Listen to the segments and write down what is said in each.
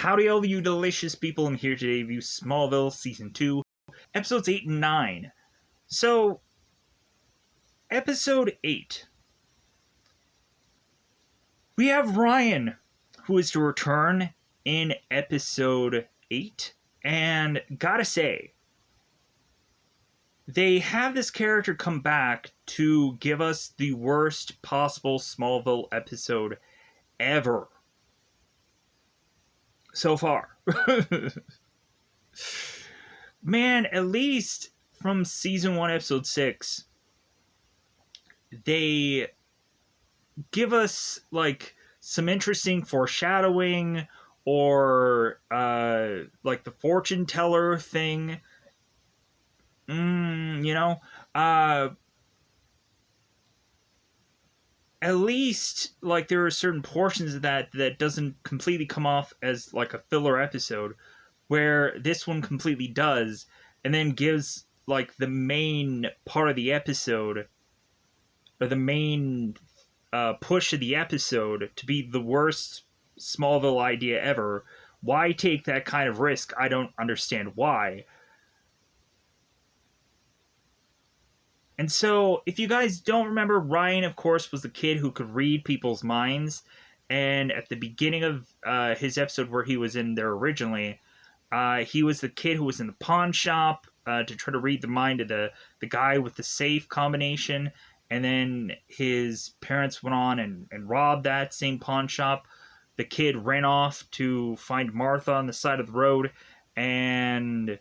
Howdy all you delicious people, I'm here today to review Smallville Season 2, Episodes 8 and 9. So, Episode 8. We have Ryan, who is to return in Episode 8, and gotta say, they have this character come back to give us the worst possible Smallville episode ever. So far. Man, at least from Season 1, Episode 6, they give us, like, some interesting foreshadowing, or, like, the fortune teller thing. At least, like, there are certain portions of that doesn't completely come off as, like, a filler episode, where this one completely does, and then gives, like, the main part of the episode, or the main push of the episode, to be the worst Smallville idea ever. Why take that kind of risk? I don't understand why. And so, if you guys don't remember, Ryan, of course, was the kid who could read people's minds. And at the beginning of his episode where he was in there originally, he was the kid who was in the pawn shop to try to read the mind of the guy with the safe combination. And then his parents went on and robbed that same pawn shop. The kid ran off to find Martha on the side of the road. And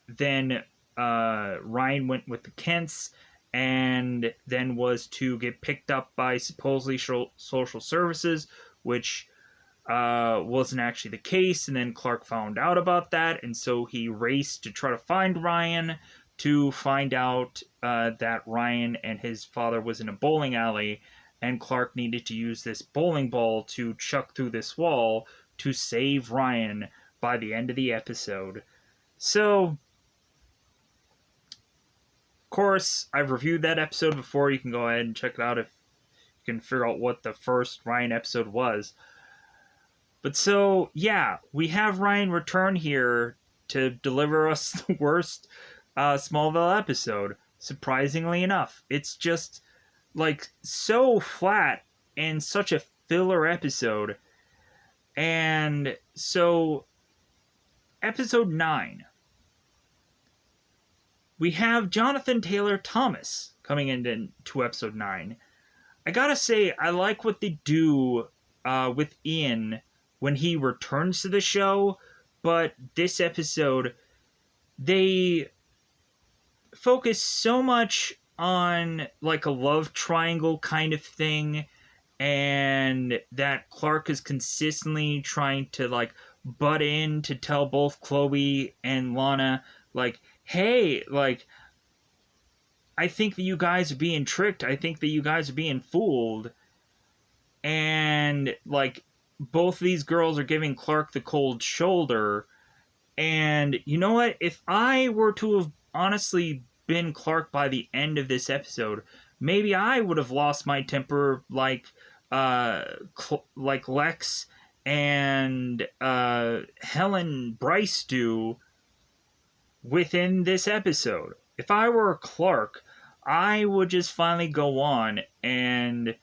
then Ryan went with the Kents, and then was to get picked up by supposedly social services, which wasn't actually the case. And then Clark found out about that, and so he raced to try to find Ryan, to find out that Ryan and his father was in a bowling alley, and Clark needed to use this bowling ball to chuck through this wall to save Ryan by the end of the episode. So, of course, I've reviewed that episode before. You can go ahead and check it out if you can figure out what the first Ryan episode was. But so, yeah, we have Ryan return here to deliver us the worst Smallville episode, surprisingly enough. It's just, like, so flat and such a filler episode. And so, Episode 9. We have Jonathan Taylor Thomas coming into Episode 9. I gotta say, I like what they do with Ian when he returns to the show, but this episode, they focus so much on, like, a love triangle kind of thing, and that Clark is consistently trying to, like, butt in to tell both Chloe and Lana, like, hey, like, I think that you guys are being tricked. I think that you guys are being fooled. And, like, both of these girls are giving Clark the cold shoulder. And you know what? If I were to have honestly been Clark by the end of this episode, maybe I would have lost my temper like Lex and Helen Bryce do within this episode. If I were Clark, I would just finally go on and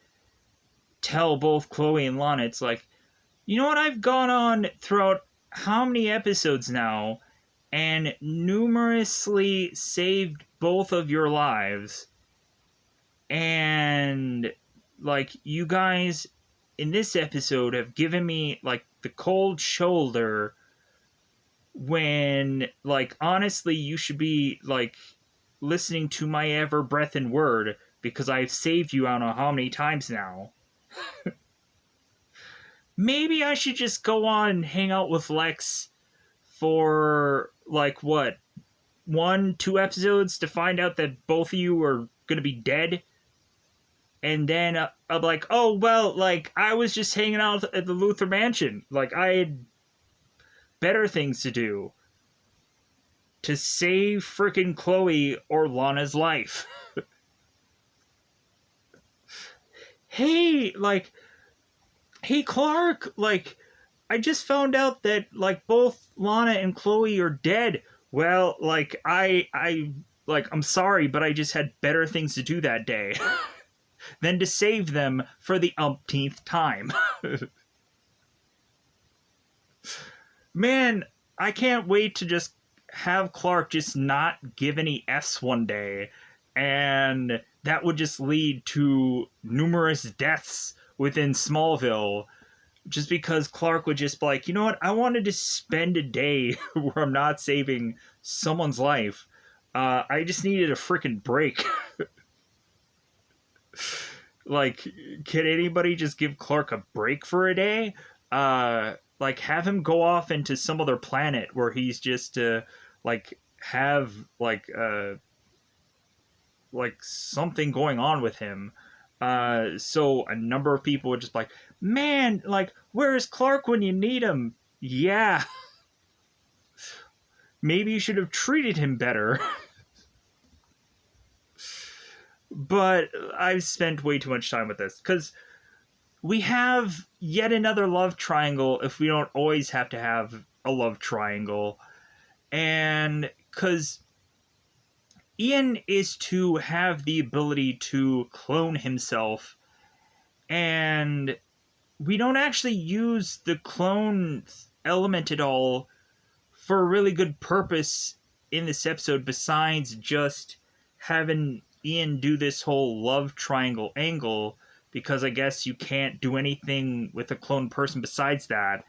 tell both Chloe and Lana, it's like, you know what, I've gone on throughout how many episodes now and numerously saved both of your lives, and, like, you guys in this episode have given me, like, the cold shoulder when, like, honestly, you should be, like, listening to my ever breath and word, because I've saved you I don't know how many times now. Maybe I should just go on and hang out with Lex for, like, what, 1-2 episodes to find out that both of you are gonna be dead? And then I'm like, oh, well, like, I was just hanging out at the Luther Mansion. Like, I had better things to do to save frickin' Chloe or Lana's life. Hey, like, hey, Clark, like, I just found out that, like, both Lana and Chloe are dead. Well, like, I'm sorry, but I just had better things to do that day than to save them for the umpteenth time. Man, I can't wait to just have Clark just not give any Fs one day, and that would just lead to numerous deaths within Smallville, just because Clark would just be like, you know what, I wanted to spend a day where I'm not saving someone's life. I just needed a freaking break. Like, can anybody just give Clark a break for a day? Like, have him go off into some other planet where he's just like have like something going on with him. So a number of people would just be like, man, like, where is Clark when you need him? Yeah, maybe you should have treated him better. But I've spent way too much time with this because we have yet another love triangle if we don't always have to have a love triangle. And because Ian is to have the ability to clone himself, and we don't actually use the clone element at all for a really good purpose in this episode besides just having Ian do this whole love triangle angle, because I guess you can't do anything with a clone person besides that.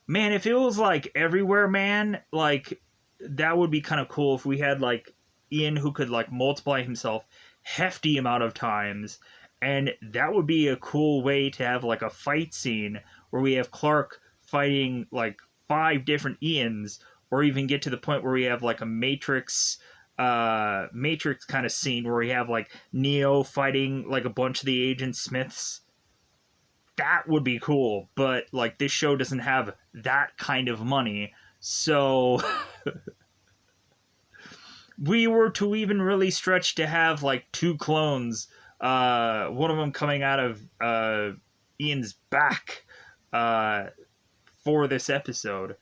Man, if it was like everywhere, man, like, that would be kind of cool if we had like Ian who could like multiply himself hefty amount of times, and that would be a cool way to have like a fight scene where we have Clark fighting like 5 different Ians, or even get to the point where we have like a Matrix kind of scene where we have like Neo fighting like a bunch of the Agent Smiths. That would be cool, but like this show doesn't have that kind of money, so we were to even really stretch to have like 2 clones, one of them coming out of Ian's back for this episode.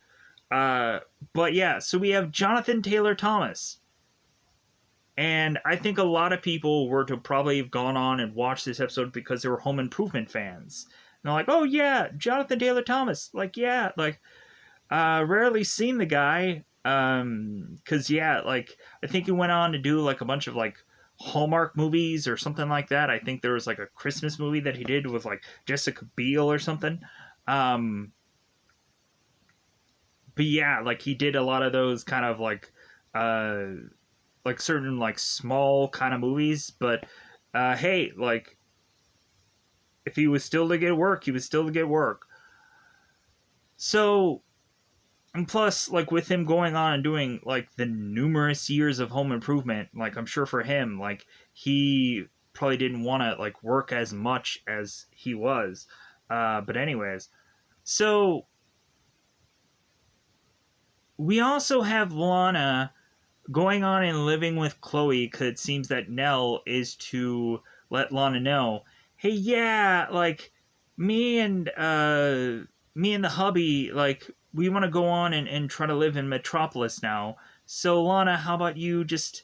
But yeah, so we have Jonathan Taylor Thomas. And I think a lot of people were to probably have gone on and watched this episode because they were Home Improvement fans. And they're like, oh yeah, Jonathan Taylor Thomas. Like, yeah, like, rarely seen the guy. Cause yeah, like, I think he went on to do like a bunch of like Hallmark movies or something like that. I think there was like a Christmas movie that he did with like Jessica Biel or something. But yeah, like he did a lot of those kind of like certain like small kind of movies, but hey, like, if he was still to get work, he was still to get work. So, and plus, like, with him going on and doing like the numerous years of Home Improvement, like, I'm sure for him, like, he probably didn't want to like work as much as he was. But anyways, so we also have Lana going on and living with Chloe, because it seems that Nell is to let Lana know, hey, yeah, like, me and the hubby, like, we want to go on and try to live in Metropolis now. So Lana, how about you just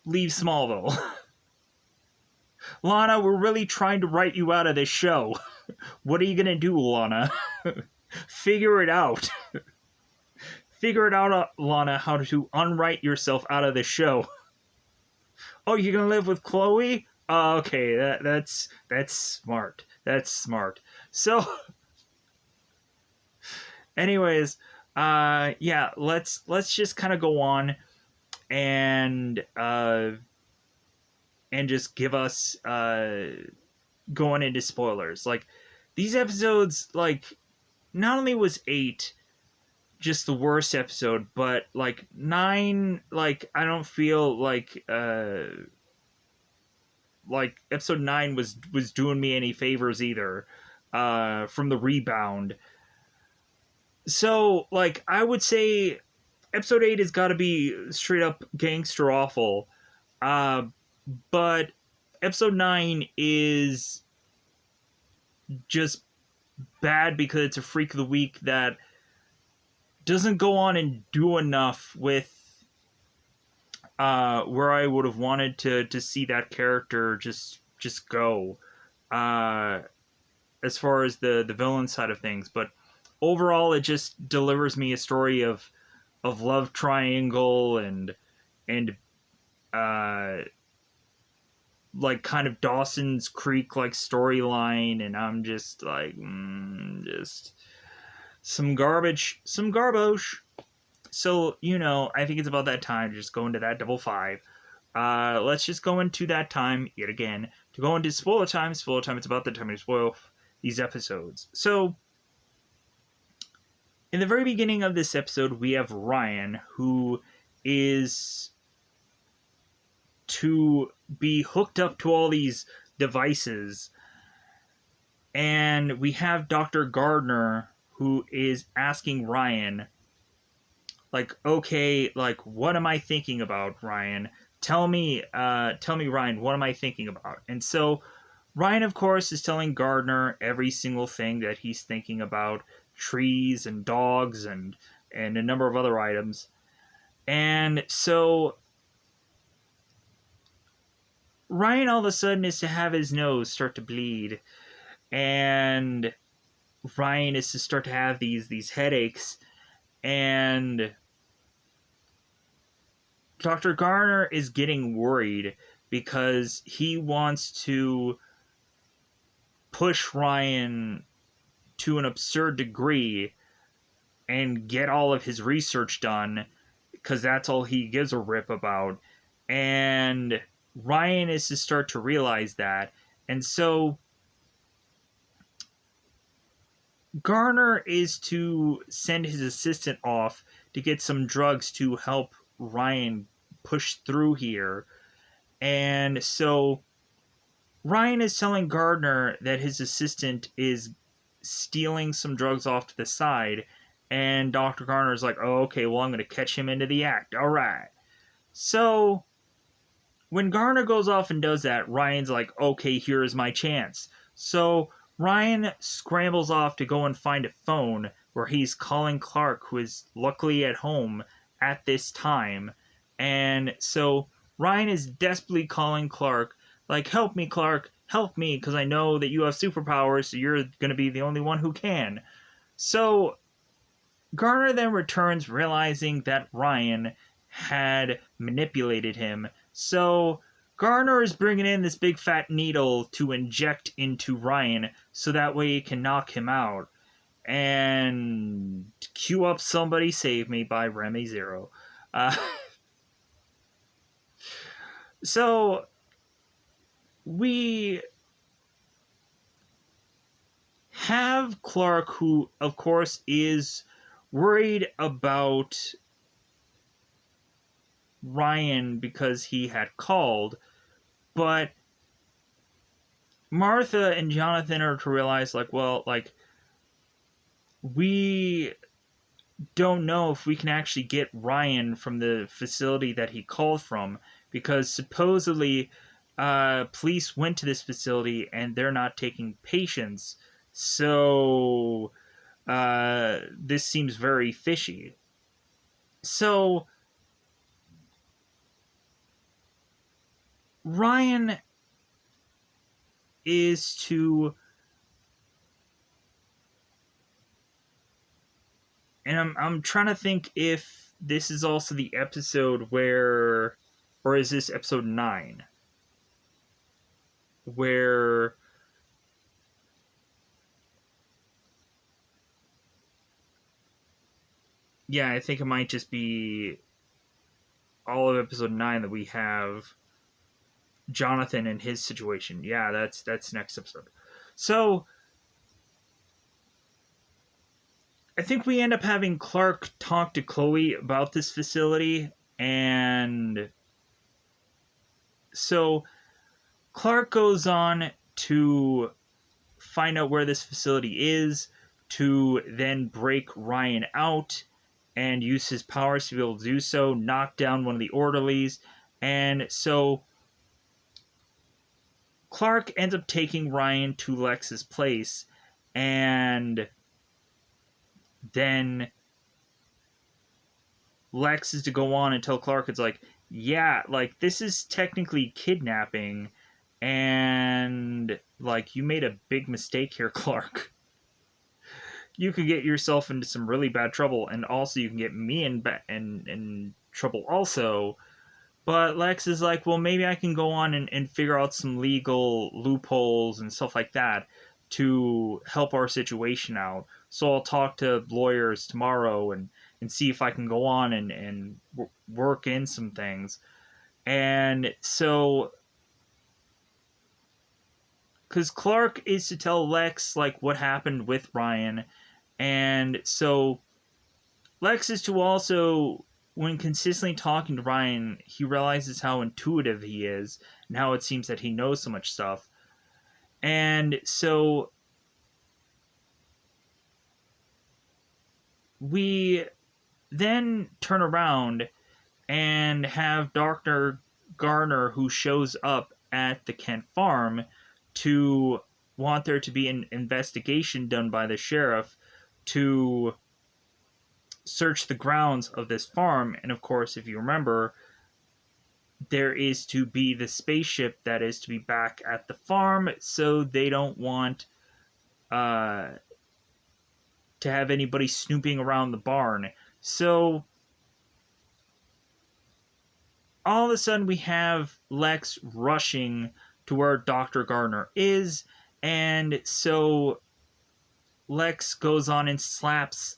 leave Smallville? Lana, we're really trying to write you out of this show. What are you gonna do, Lana? Figure it out. Figure it out, Lana, how to unwrite yourself out of this show. Oh, you're gonna live with Chloe? Okay, that's smart. That's smart. So, anyways, yeah, let's just kind of go on and just give us going into spoilers. Like, these episodes, like, not only was 8 just the worst episode, but like 9, like, I don't feel like episode 9 was doing me any favors either from the rebound. So like, I would say episode 8 has got to be straight up gangster awful, but episode 9 is just bad because it's a freak of the week that doesn't go on and do enough with where I would have wanted to see that character just go as far as the villain side of things. But overall, it just delivers me a story of love triangle and uh, like kind of Dawson's Creek like storyline, and I'm just like just some garbage, some garbage. So, I think it's about that time to just go into that double five. Let's just go into that time yet again. To go into spoiler time, it's about the time to spoil these episodes. So, in the very beginning of this episode, we have Ryan, who is to be hooked up to all these devices. And we have Dr. Gardner, who is asking Ryan, like, okay, like, what am I thinking about, Ryan? Tell me, Ryan, what am I thinking about? And so Ryan, of course, is telling Gardner every single thing that he's thinking about, trees and dogs and a number of other items. And so Ryan all of a sudden is to have his nose start to bleed, and Ryan is to start to have these headaches, and Dr. Garner is getting worried because he wants to push Ryan to an absurd degree and get all of his research done because that's all he gives a rip about. And Ryan is to start to realize that. And so Garner is to send his assistant off to get some drugs to help Ryan push through here. And so Ryan is telling Gardner that his assistant is stealing some drugs off to the side, and Dr. Garner's like, oh, okay, well, I'm going to catch him into the act. All right. So when Garner goes off and does that, Ryan's like, okay, here's my chance. So Ryan scrambles off to go and find a phone where he's calling Clark, who is luckily at home at this time. And so Ryan is desperately calling Clark, like, help me, Clark, help me, because I know that you have superpowers, so you're going to be the only one who can. So Garner then returns, realizing that Ryan had manipulated him. So Garner is bringing in this big fat needle to inject into Ryan so that way he can knock him out. And cue up Somebody Save Me by Remy Zero. So we have Clark, who, of course, is worried about Ryan because he had called, but Martha and Jonathan are to realize, like, well, like, we don't know if we can actually get Ryan from the facility that he called from, because supposedly police went to this facility and they're not taking patients. So this seems very fishy. So Ryan is to, and I'm trying to think if this is also the episode where, or is this episode 9? Where yeah, I think it might just be all of episode 9 that we have Jonathan and his situation. Yeah, that's next episode. So I think we end up having Clark talk to Chloe about this facility, and so Clark goes on to find out where this facility is, to then break Ryan out and use his powers to be able to do so, knock down one of the orderlies, and so Clark ends up taking Ryan to Lex's place, And then Lex is to go on and tell Clark, it's like, yeah, like, this is technically kidnapping, and, like, you made a big mistake here, Clark. You could get yourself into some really bad trouble, and also you can get me in trouble also. But Lex is like, well, maybe I can go on and figure out some legal loopholes and stuff like that to help our situation out. So I'll talk to lawyers tomorrow and see if I can go on and work in some things. And so, because Clark is to tell Lex, like, what happened with Ryan. And so Lex is to also, when consistently talking to Ryan, he realizes how intuitive he is and how it seems that he knows so much stuff. And so we then turn around and have Dr. Garner, who shows up at the Kent farm to want there to be an investigation done by the sheriff to search the grounds of this farm. And of course, if you remember, there is to be the spaceship that is to be back at the farm, so they don't want uh, to have anybody snooping around the barn. So all of a sudden we have Lex rushing to where Dr. Gardner is, and so Lex goes on and slaps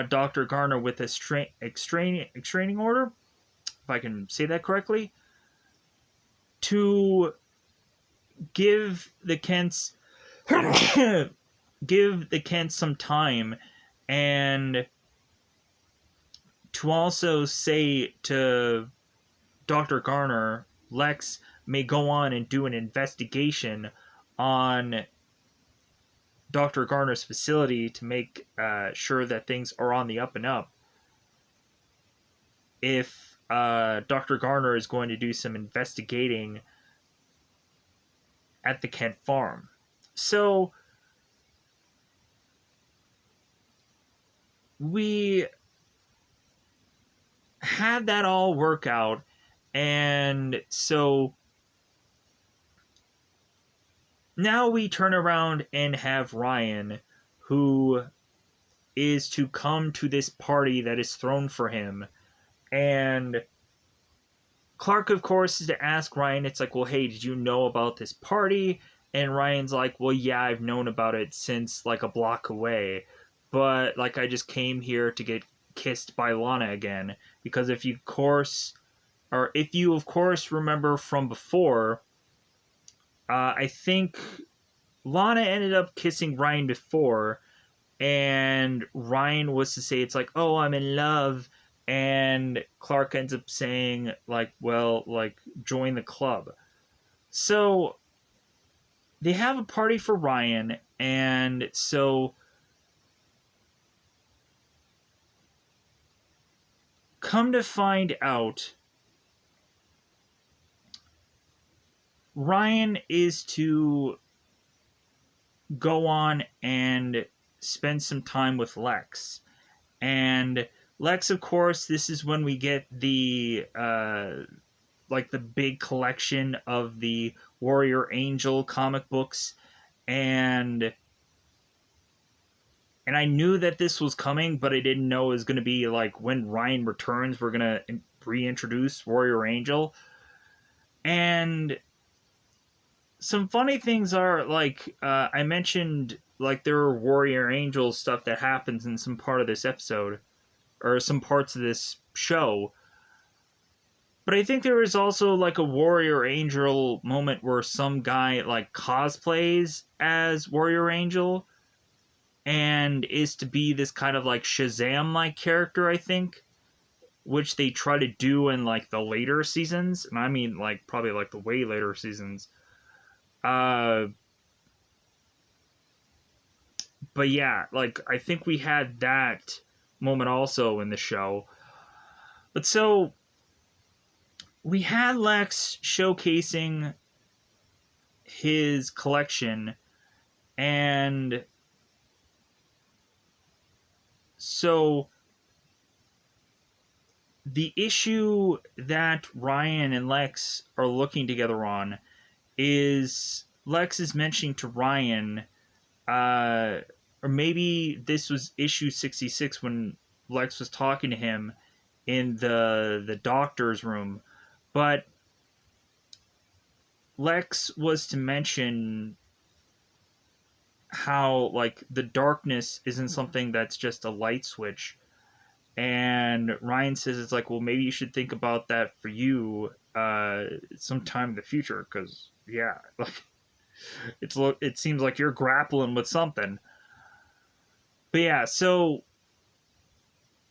Dr. Gardner with a extraining order, if I can say that correctly, to give the Kents give the Kents some time, and to also say to Dr. Garner, Lex may go on and do an investigation on Dr. Garner's facility to make sure that things are on the up and up. If Dr. Garner is going to do some investigating at the Kent farm. So we had that all work out, and so now we turn around and have Ryan, who is to come to this party that is thrown for him. And Clark, of course, is to ask Ryan, it's like, well, hey, did you know about this party? And Ryan's like, well, yeah, I've known about it since, like, a block away. But, like, I just came here to get kissed by Lana again. Because if you, of course, remember from before, I think Lana ended up kissing Ryan before, and Ryan was to say, it's like, oh, I'm in love, and Clark ends up saying, like, well, like, join the club. So they have a party for Ryan, and so come to find out, Ryan is to go on and spend some time with Lex. And Lex, of course, this is when we get the like the big collection of the Warrior Angel comic books, and I knew that this was coming, but I didn't know it was going to be like when Ryan returns, we're going to reintroduce Warrior Angel. And some funny things are, like, I mentioned, like, there are Warrior Angel stuff that happens in some part of this episode, or some parts of this show. But I think there is also, like, a Warrior Angel moment where some guy, like, cosplays as Warrior Angel and is to be this kind of, like, Shazam-like character, I think, which they try to do in, like, the later seasons. And I mean, like, probably, like, the way later seasons. But yeah, like, I think we had that moment also in the show. But so we had Lex showcasing his collection, and so the issue that Ryan and Lex are looking together on is Lex is mentioning to Ryan, or maybe this was issue 66 when Lex was talking to him in the doctor's room, but Lex was to mention how like the darkness isn't something that's just a light switch. And Ryan says it's like, well, maybe you should think about that for you sometime in the future, because yeah, like it seems like you're grappling with something. But yeah, so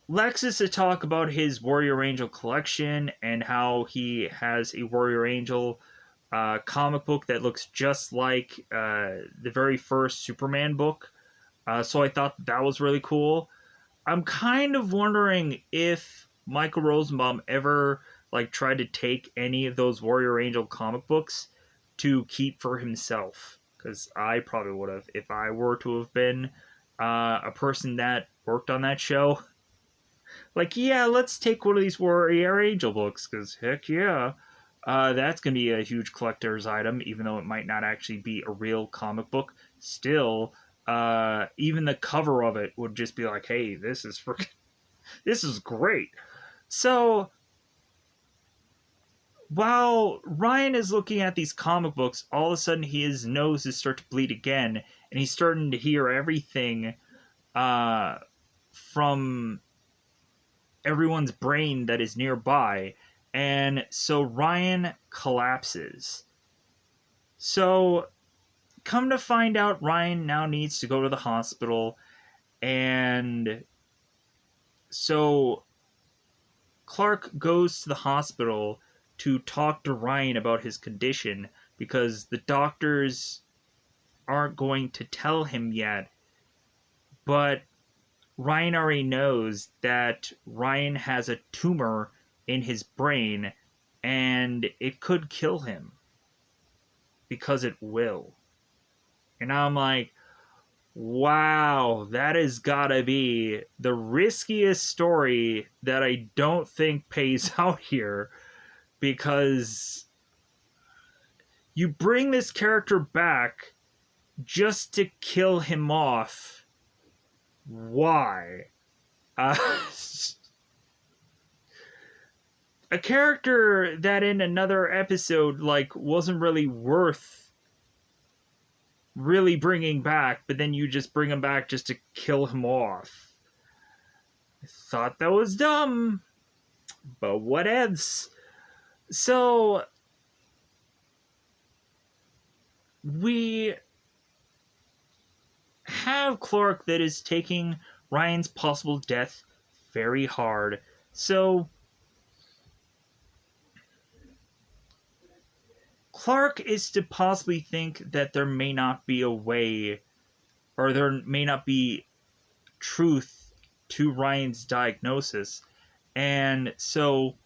Lex is to talk about his Warrior Angel collection and how he has a Warrior Angel comic book that looks just like the very first Superman book. So I thought that was really cool. I'm kind of wondering if Michael Rosenbaum ever like tried to take any of those Warrior Angel comic books to keep for himself, because I probably would have if I were to have been a person that worked on that show. Like, yeah, let's take one of these Warrior Angel books, because heck yeah, that's gonna be a huge collector's item, even though it might not actually be a real comic book. Still, even the cover of it would just be like, hey, this is this is great. So while Ryan is looking at these comic books, all of a sudden his nose is starting to bleed again, and he's starting to hear everything from everyone's brain that is nearby. And so Ryan collapses. So come to find out, Ryan now needs to go to the hospital. And so Clark goes to the hospital to talk to Ryan about his condition, because the doctors aren't going to tell him yet. But Ryan already knows that Ryan has a tumor in his brain and it could kill him, because it will. And I'm like, wow, that has gotta be the riskiest story that I don't think pays out here, because you bring this character back just to kill him off. Why? Uh, a character that in another episode like wasn't really worth really bringing back, but then you just bring him back just to kill him off. I thought that was dumb, but whatevs. So we have Clark that is taking Ryan's possible death very hard. So Clark is to possibly think that there may not be a way, or there may not be truth to Ryan's diagnosis. And so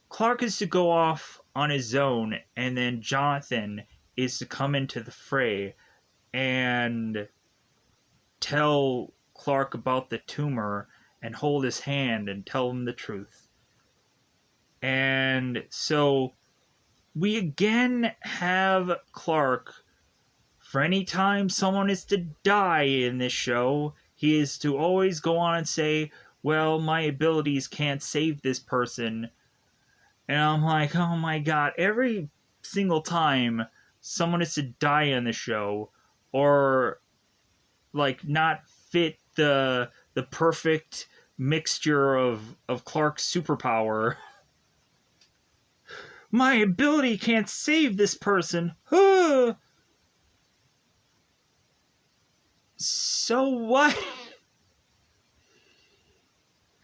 Clark is to go off on his own, and then Jonathan is to come into the fray and tell Clark about the tumor and hold his hand and tell him the truth. And so we again have Clark, for any time someone is to die in this show, he is to always go on and say, well, my abilities can't save this person. And I'm like, oh my god, every single time someone is to die on the show, or like not fit the perfect mixture of Clark's superpower, my ability can't save this person. So what?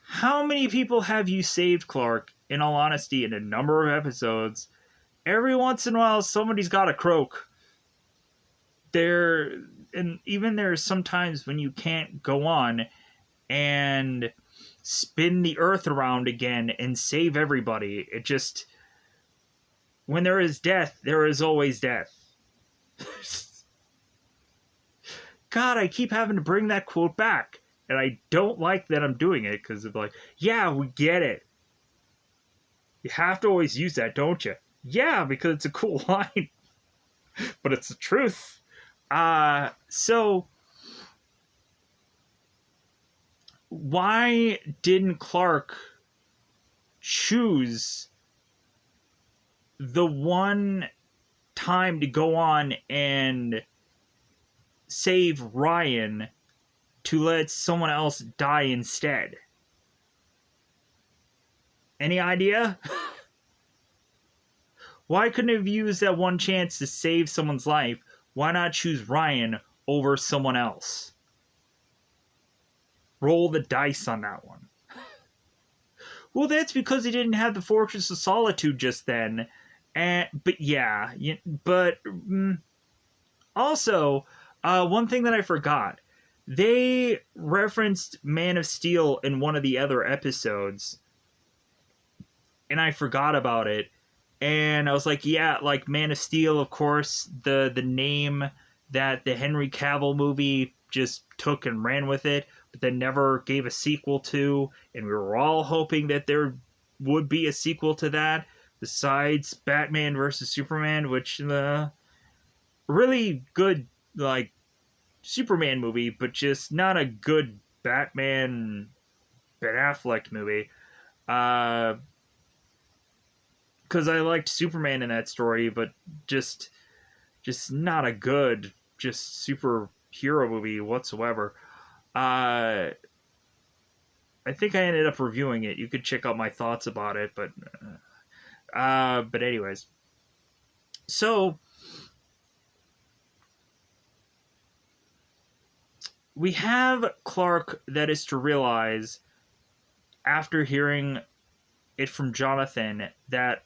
How many people have you saved, Clark? In all honesty, in a number of episodes, every once in a while somebody's got a croak. And even there's sometimes when you can't go on and spin the earth around again and save everybody. It just, when there is death, there is always death. God, I keep having to bring that quote back. And I don't like that I'm doing it because it's like, yeah, we get it. You have to always use that, don't you? Yeah, because it's a cool line, but it's the truth. So why didn't Clark choose the one time to go on and save Ryan to let someone else die instead? Any idea? Why couldn't have used that one chance to save someone's life? Why not choose Ryan over someone else? Roll the dice on that one. Well, that's because he didn't have the Fortress of Solitude just then. But yeah, also, one thing that I forgot. They referenced Man of Steel in one of the other episodes, and I forgot about it. And I was like, yeah, like Man of Steel, of course, the name that the Henry Cavill movie just took and ran with it, but then never gave a sequel to. And we were all hoping that there would be a sequel to that, besides Batman versus Superman, which really good, like, Superman movie, but just not a good Batman Ben Affleck movie. Because I liked Superman in that story, but just not a good just superhero movie whatsoever. I think I ended up reviewing it. You could check out my thoughts about it, but anyways. So we have Clark that is to realize after hearing it from Jonathan that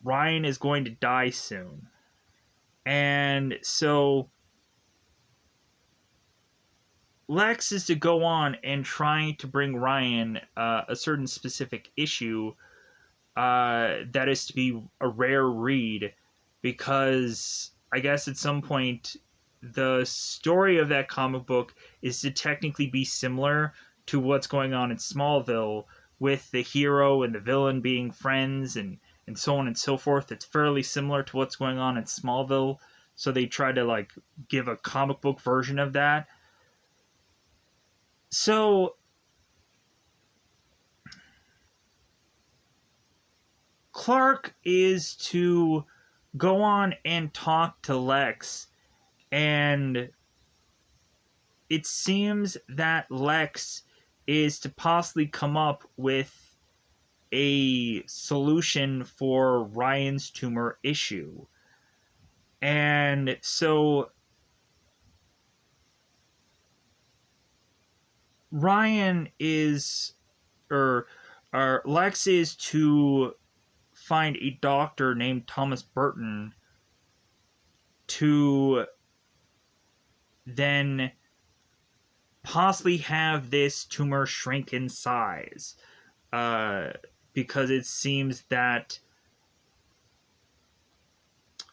Ryan is going to die soon. And so Lex is to go on and try to bring Ryan a certain specific issue that is to be a rare read, because I guess at some point the story of that comic book is to technically be similar to what's going on in Smallville, with the hero and the villain being friends and so on and so forth. It's fairly similar to what's going on in Smallville, so they try to like give a comic book version of that. So Clark is to go on and talk to Lex, and it seems that Lex is to possibly come up with a solution for Ryan's tumor issue. And so Ryan is, or Lex is to find a doctor named Thomas Burton to then possibly have this tumor shrink in size, because it seems that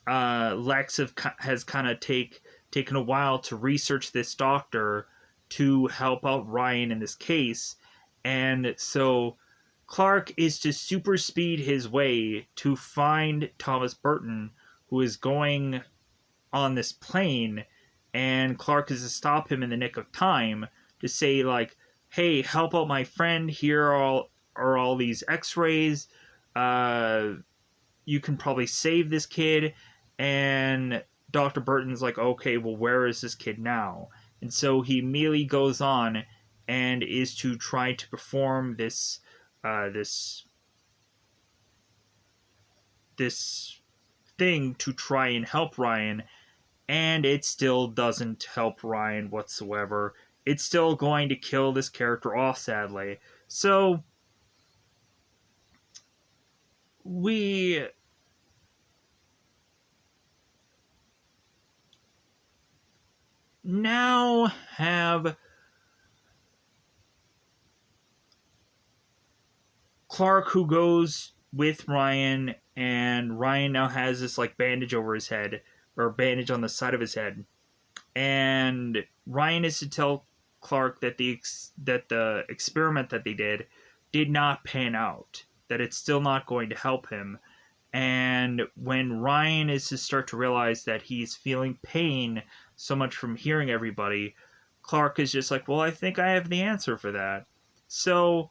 Lex has kind of taken a while to research this doctor to help out Ryan in this case. And so Clark is to super speed his way to find Thomas Burton, who is going on this plane, and Clark is to stop him in the nick of time to say, like, hey, help out my friend, here are all these x-rays, you can probably save this kid. And Dr. Burton's like, okay, well, where is this kid now? And so he immediately goes on and is to try to perform this thing to try and help Ryan, and it still doesn't help Ryan whatsoever. It's still going to kill this character off, sadly. So we now have Clark, who goes with Ryan, and Ryan now has this like bandage over his head, or bandage on the side of his head, and Ryan is to tell Clark that the experiment that they did not pan out, that it's still not going to help him. And when Ryan is to start to realize that he's feeling pain so much from hearing everybody, Clark is just like, well, I think I have the answer for that. So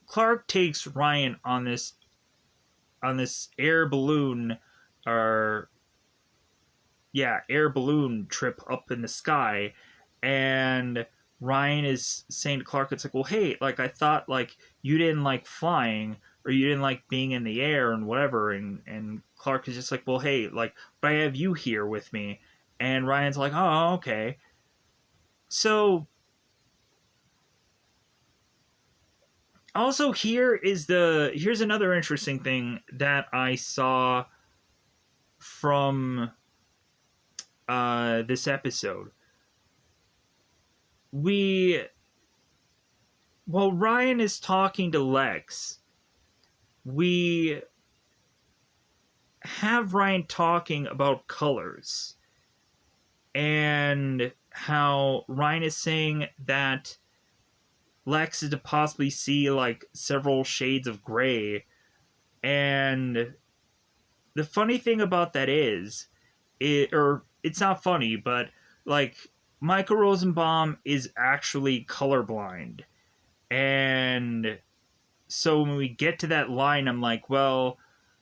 Clark takes Ryan on this air balloon, or air balloon trip up in the sky, and Ryan is saying to Clark, it's like, well, hey, like, I thought, like, you didn't like flying, or you didn't like being in the air and whatever, and Clark is just like, well, hey, like, but I have you here with me, and Ryan's like, oh, okay. So also here's another interesting thing that I saw from this episode. While Ryan is talking to Lex, we have Ryan talking about colors, and how Ryan is saying that Lex is to possibly see like several shades of gray. And the funny thing about that is, it's not funny, but like, Michael Rosenbaum is actually colorblind. And so when we get to that line, I'm like, well,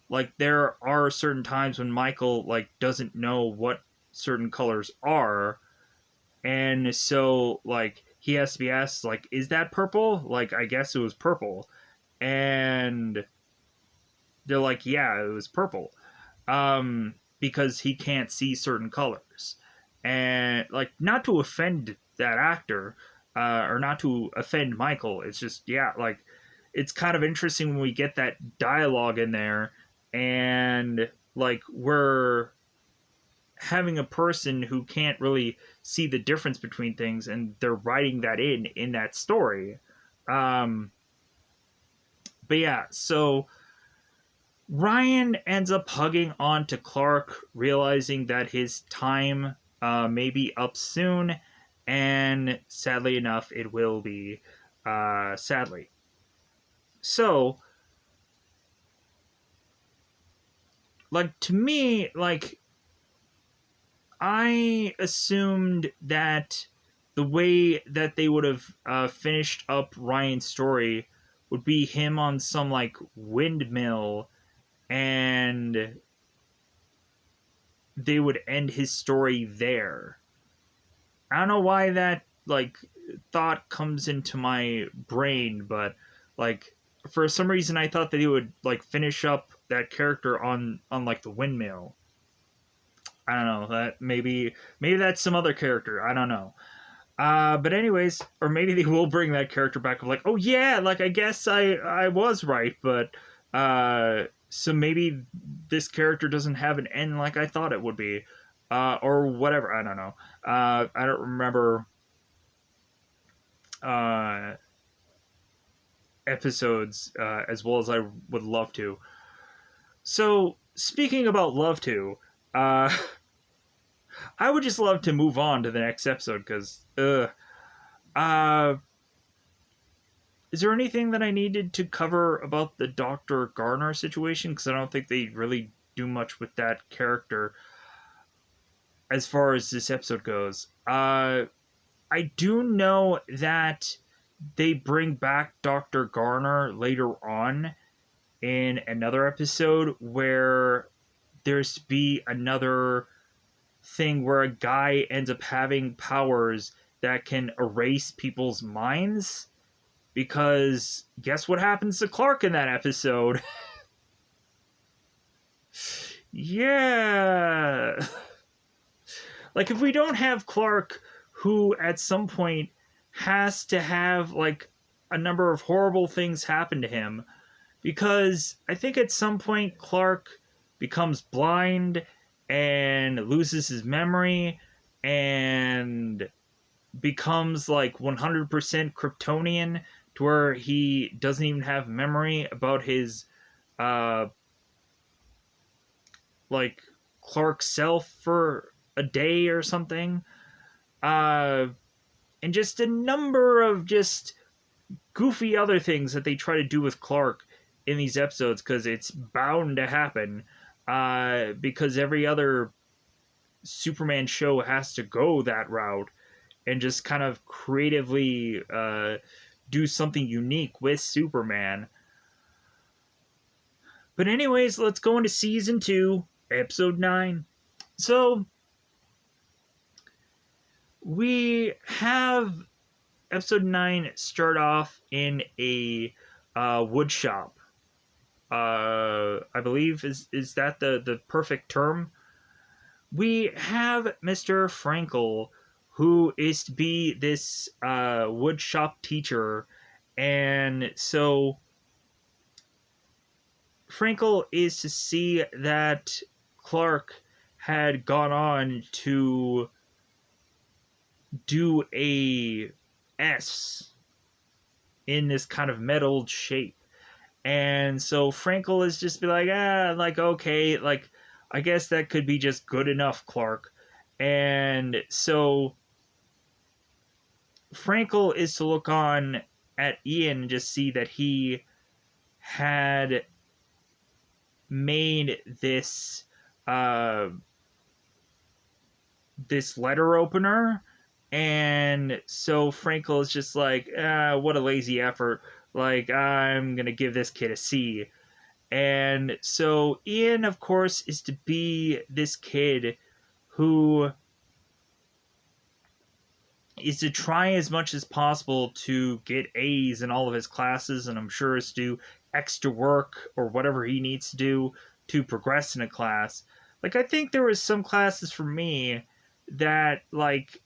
like, there are certain times when Michael, like, doesn't know what certain colors are. And so, like, he has to be asked, like, is that purple? Like, I guess it was purple. And they're like, yeah, it was purple. Because he can't see certain colors. And, like, not to offend that actor, or not to offend Michael, it's just, yeah, like, it's kind of interesting when we get that dialogue in there, and, like, we're having a person who can't really see the difference between things, and they're writing that in that story. But yeah, so Ryan ends up hugging on to Clark, realizing that his time may be up soon, and sadly enough, it will be. Sadly. So, like, to me, like, I assumed that the way that they would have finished up Ryan's story would be him on some, like, windmill, and they would end his story there. I don't know why that, like, thought comes into my brain, but, like, for some reason I thought that he would, like, finish up that character on like, the windmill. I don't know, that maybe that's some other character, I don't know. But anyways, or maybe they will bring that character back of like, oh yeah, like, I guess I was right, but so maybe this character doesn't have an end like I thought it would be, or whatever. I don't know. I don't remember episodes as well as I would love to. So speaking about love to, I would just love to move on to the next episode because, is there anything that I needed to cover about the Dr. Garner situation? Because I don't think they really do much with that character as far as this episode goes. I do know that they bring back Dr. Garner later on in another episode where there's to be another thing where a guy ends up having powers that can erase people's minds. Because guess what happens to Clark in that episode? Yeah. Like, if we don't have Clark, who at some point has to have, like, a number of horrible things happen to him, because I think at some point Clark becomes blind and loses his memory and becomes, like, 100% Kryptonian, to where he doesn't even have memory about his like, Clark self for a day or something. and just a number of just goofy other things that they try to do with Clark in these episodes, because it's bound to happen, because every other Superman show has to go that route and just kind of creatively do something unique with Superman. But anyways, let's go into season 2, episode 9. So we have episode 9 start off in a wood shop. I believe is that the perfect term? We have Mr. Frankel, who is to be this wood shop teacher, and so Frankel is to see that Clark had gone on to do a S in this kind of metal shape. And so Frankel is just be like, okay, like, I guess that could be just good enough, Clark. And so Frankel is to look on at Ian and just see that he had made this this letter opener, and so Frankel is just like, what a lazy effort. Like, I'm gonna give this kid a C. And so Ian, of course, is to be this kid who is to try as much as possible to get A's in all of his classes, and I'm sure is to do extra work or whatever he needs to do to progress in a class. Like, I think there was some classes for me that, like,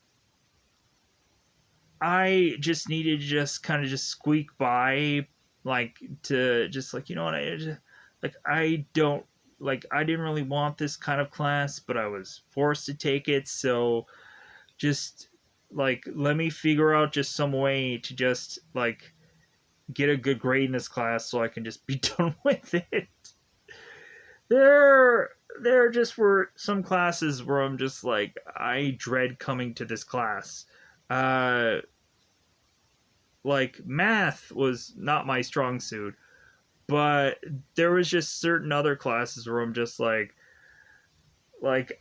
I just needed to just kind of just squeak by, like, to just, like, you know what, I don't, like, I didn't really want this kind of class, but I was forced to take it, so just, like, let me figure out just some way to just, like, get a good grade in this class so I can just be done with it. There just were some classes where I'm just like, I dread coming to this class. Like, math was not my strong suit, but there was just certain other classes where I'm just like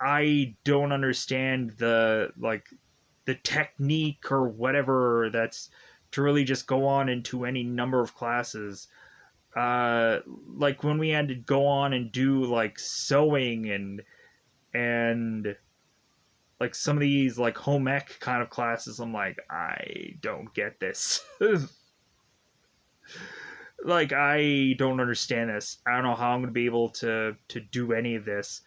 I don't understand the, like, the technique or whatever that's to really just go on into any number of classes. Like when we had to go on and do like sewing and like some of these like home ec kind of classes, I'm like, I don't get this. Like, I don't understand this. I don't know how I'm going to be able to do any of this.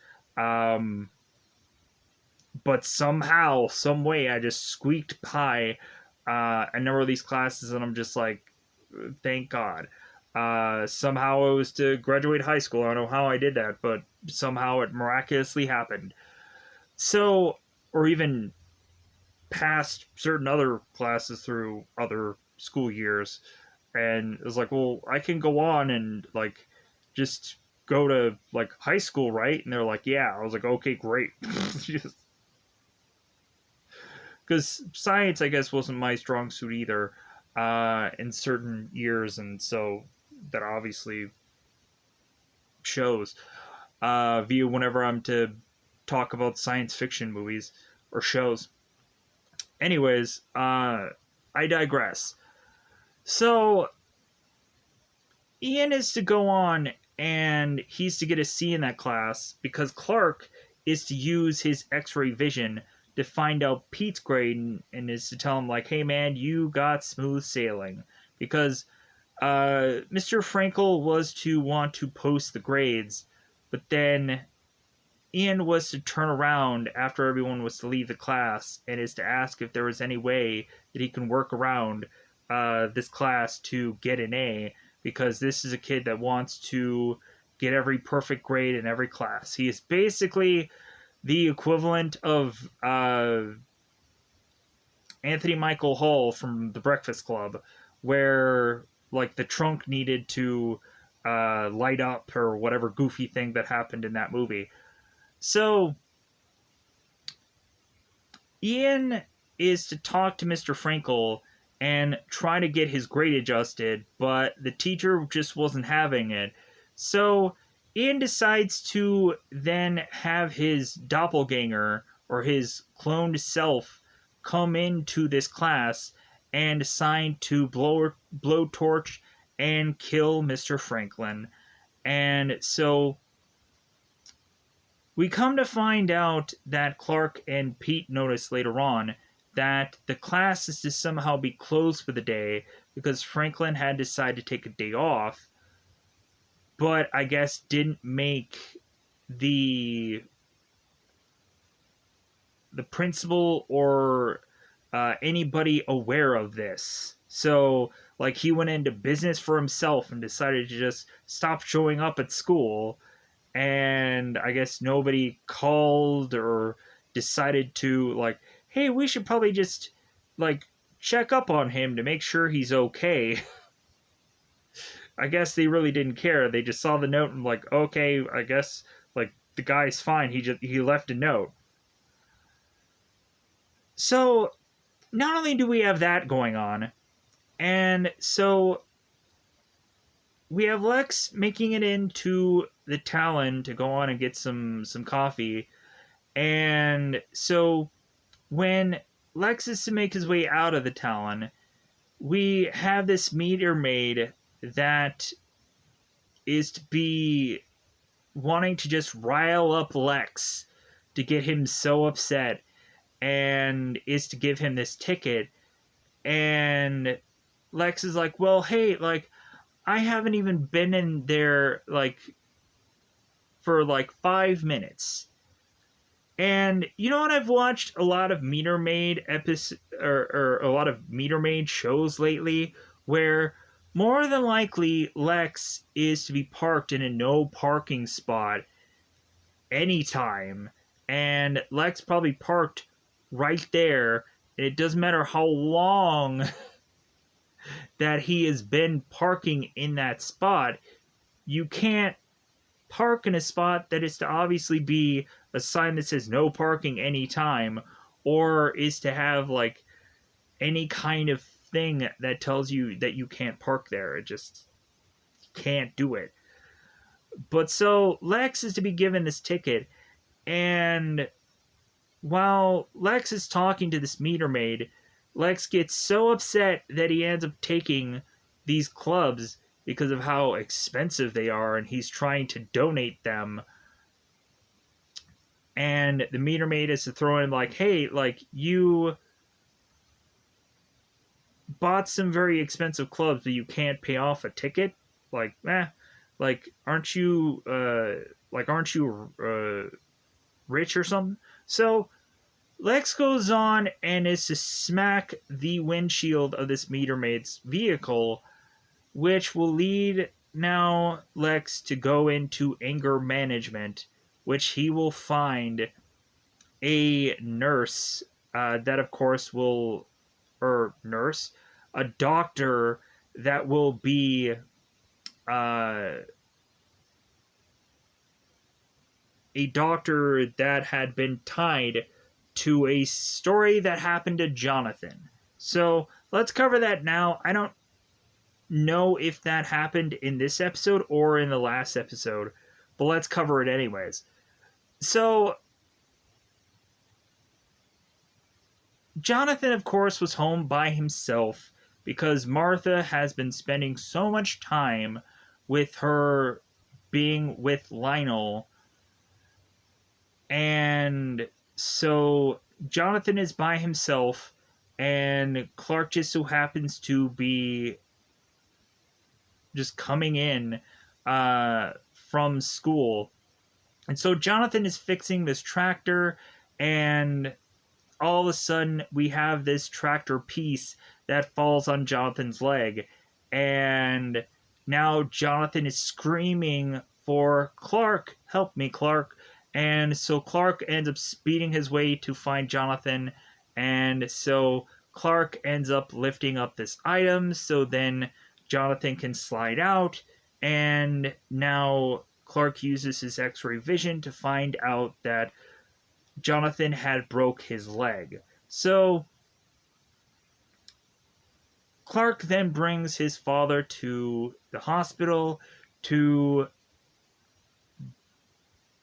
But somehow, some way, I just squeaked by a number of these classes, and I'm just like, thank God. Somehow it was to graduate high school. I don't know how I did that, but somehow it miraculously happened. So, or even past certain other classes through other school years. And it was like, well, I can go on and, like, just go to, like, high school, right? And they're like, yeah. I was like, okay, great. Because science, I guess, wasn't my strong suit either in certain years, and so that obviously shows via whenever I'm to talk about science fiction movies or shows. Anyways, I digress. So Ian is to go on and he's to get a C in that class because Clark is to use his X-ray vision to find out Pete's grade and is to tell him, like, hey man, you got smooth sailing. Because Mr. Frankel was to want to post the grades, but then Ian was to turn around after everyone was to leave the class and is to ask if there was any way that he can work around this class to get an A, because this is a kid that wants to get every perfect grade in every class. He is basically the equivalent of Anthony Michael Hall from The Breakfast Club, where, like, the trunk needed to light up or whatever goofy thing that happened in that movie. So Ian is to talk to Mr. Frankel and try to get his grade adjusted, but the teacher just wasn't having it. So Ian decides to then have his doppelganger, or his cloned self, come into this class and decide to blowtorch and kill Mr. Franklin. And so we come to find out that Clark and Pete notice later on that the class is to somehow be closed for the day because Franklin had decided to take a day off, but I guess didn't make the principal or anybody aware of this. So, like, he went into business for himself and decided to just stop showing up at school, and I guess nobody called or decided to, like, hey, we should probably just, like, check up on him to make sure he's okay. I guess they really didn't care. They just saw the note and, like, okay, I guess, like, the guy's fine. He left a note. So, not only do we have that going on, and so we have Lex making it into the Talon to go on and get some coffee. And so when Lex is to make his way out of the Talon, we have this meter maid that is to be wanting to just rile up Lex to get him so upset, and is to give him this ticket. And Lex is like, well, hey, like, I haven't even been in there, like, for, like, 5 minutes. And you know what? I've watched a lot of Meter Maid or a lot of Meter Maid shows lately, where more than likely Lex is to be parked in a no parking spot anytime. And Lex probably parked right there. And it doesn't matter how long that he has been parking in that spot. You can't park in a spot that is to obviously be a sign that says no parking anytime, or is to have, like, any kind of thing that tells you that you can't park there. It just can't do it. But so Lex is to be given this ticket, and while Lex is talking to this meter maid, Lex gets so upset that he ends up taking these clubs because of how expensive they are, and he's trying to donate them. And the meter maid is to throw in, like, hey, like, you bought some very expensive clubs, but you can't pay off a ticket? Like, like, aren't you rich or something? So Lex goes on and is to smack the windshield of this meter maid's vehicle, which will lead now Lex to go into anger management, which he will find a nurse that, of course, will, or nurse, a doctor that will be a doctor that had been tied to a story that happened to Jonathan. So let's cover that now. I don't know if that happened in this episode or in the last episode, but let's cover it anyways. So Jonathan, of course, was home by himself because Martha has been spending so much time with her being with Lionel. And so Jonathan is by himself, and Clark just so happens to be just coming in from school. And so Jonathan is fixing this tractor, and all of a sudden we have this tractor piece that falls on Jonathan's leg. And now Jonathan is screaming for Clark, help me, Clark. And so Clark ends up speeding his way to find Jonathan. And so Clark ends up lifting up this item so then Jonathan can slide out. And now Clark uses his X-ray vision to find out that Jonathan had broke his leg. So Clark then brings his father to the hospital to,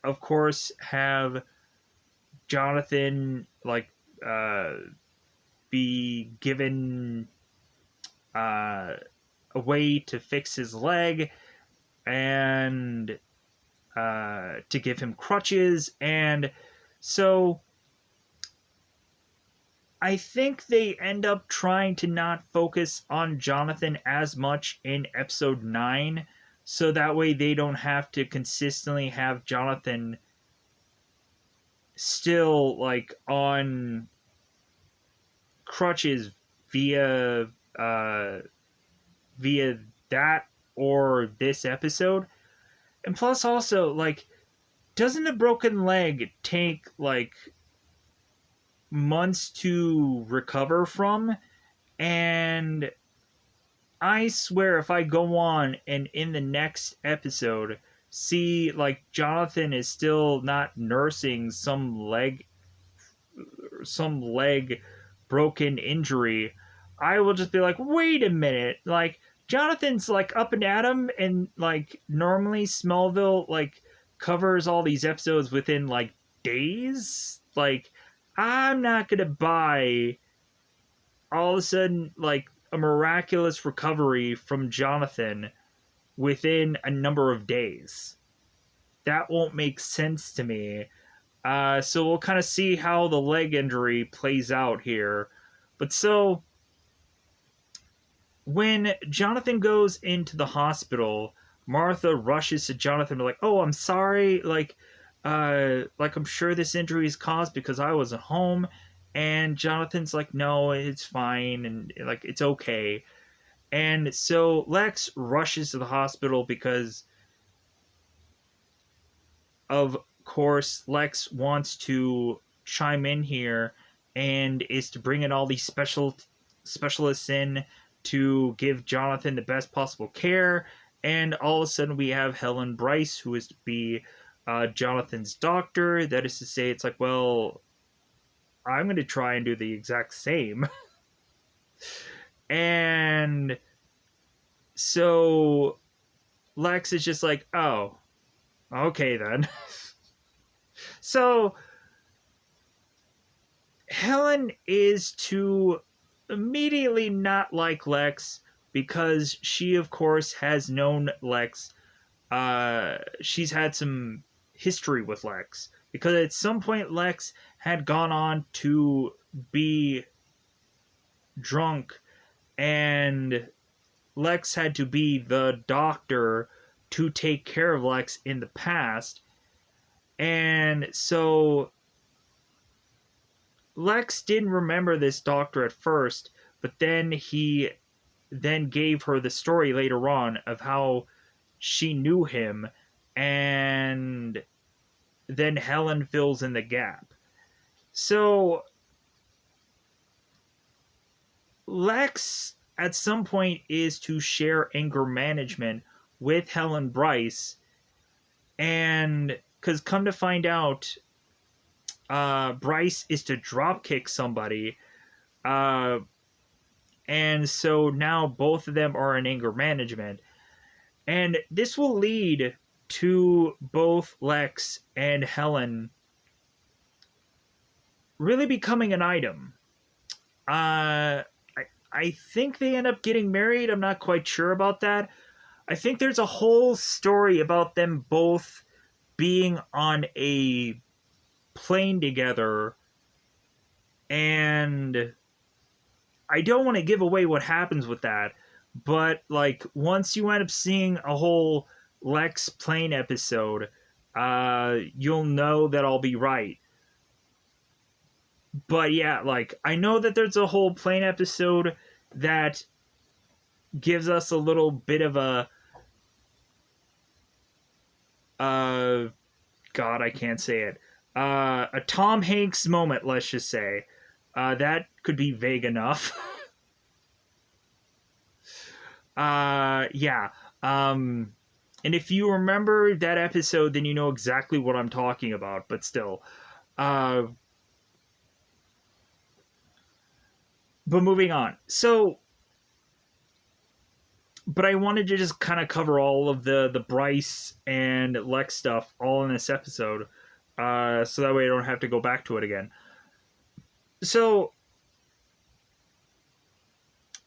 of course, have Jonathan uh, be given uh, a way to fix his leg and to give him crutches. And so I think they end up trying to not focus on Jonathan as much in episode 9, so that way they don't have to consistently have Jonathan still on crutches via uh via that or this episode. And plus also, doesn't a broken leg take months to recover from? And I swear if I go on and in the next episode see Jonathan is still not nursing some leg broken injury, I will just be like, wait a minute, Jonathan's up and at him, and normally Smallville covers all these episodes within days. I'm not gonna buy all of a sudden a miraculous recovery from Jonathan within a number of days. That won't make sense to me. So we'll kind of see how the leg injury plays out here. But so when Jonathan goes into the hospital, Martha rushes to Jonathan to "Oh, I'm sorry. I'm sure this injury is caused because I wasn't home." And Jonathan's "No, it's fine, and it's okay." And so Lex rushes to the hospital because, of course, Lex wants to chime in here and is to bring in all these specialists in to give Jonathan the best possible care. And all of a sudden we have Helen Bryce, who is to be Jonathan's doctor. That is to say, it's well, I'm going to try and do the exact same. And so Lex is just oh, okay then. So Helen is to immediately not like Lex because she, of course, has known Lex. She's had some history with Lex because at some point Lex had gone on to be drunk, and Lex had to be the doctor to take care of Lex in the past. And so Lex didn't remember this doctor at first, but then he then gave her the story later on of how she knew him, and then Helen fills in the gap. So Lex at some point is to share anger management with Helen Bryce, and because come to find out, Bryce is to dropkick somebody, and so now both of them are in anger management. And this will lead to both Lex and Helen really becoming an item. I think they end up getting married. I'm not quite sure about that. I think there's a whole story about them both being on a plane together, and I don't want to give away what happens with that, but once you end up seeing a whole Lex plane episode, you'll know that I'll be right. But yeah, I know that there's a whole plane episode that gives us a little bit of a God, I can't say it. A Tom Hanks moment, let's just say. That could be vague enough. Yeah. And if you remember that episode, then you know exactly what I'm talking about, but still. But moving on. So, but I wanted to just kind of cover all of the Bryce and Lex stuff all in this episode, so that way I don't have to go back to it again. So,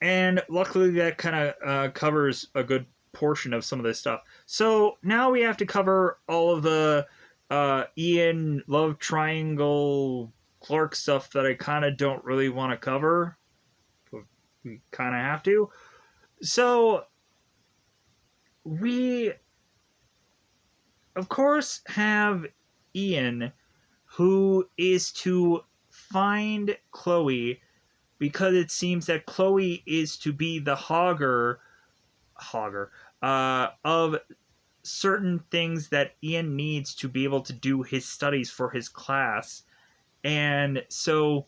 and luckily that kind of covers a good portion of some of this stuff. So now we have to cover all of the Ian love triangle Clark stuff that I kind of don't really want to cover. But we kind of have to. So we, of course, have Ian, who is to find Chloe because it seems that Chloe is to be the hogger of certain things that Ian needs to be able to do his studies for his class. And so,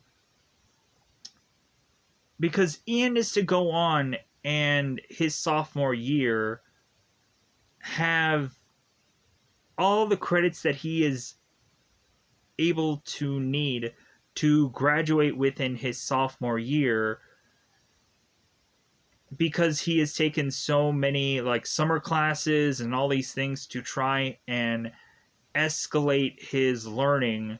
because Ian is to go on and his sophomore year have all the credits that he is able to need to graduate within his sophomore year, because he has taken so many like summer classes and all these things to try and escalate his learning,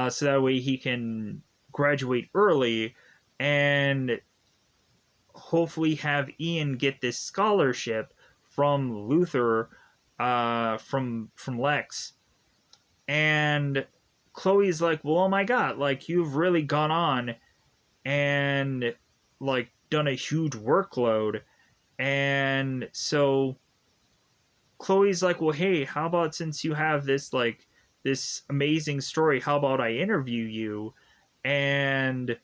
so that way he can graduate early and hopefully have Ian get this scholarship from Luther, from Lex. And Chloe's like, well, oh my god, like, you've really gone on and like done a huge workload. And so Chloe's like, well, hey, how about, since you have this like this amazing story, how about I interview you? And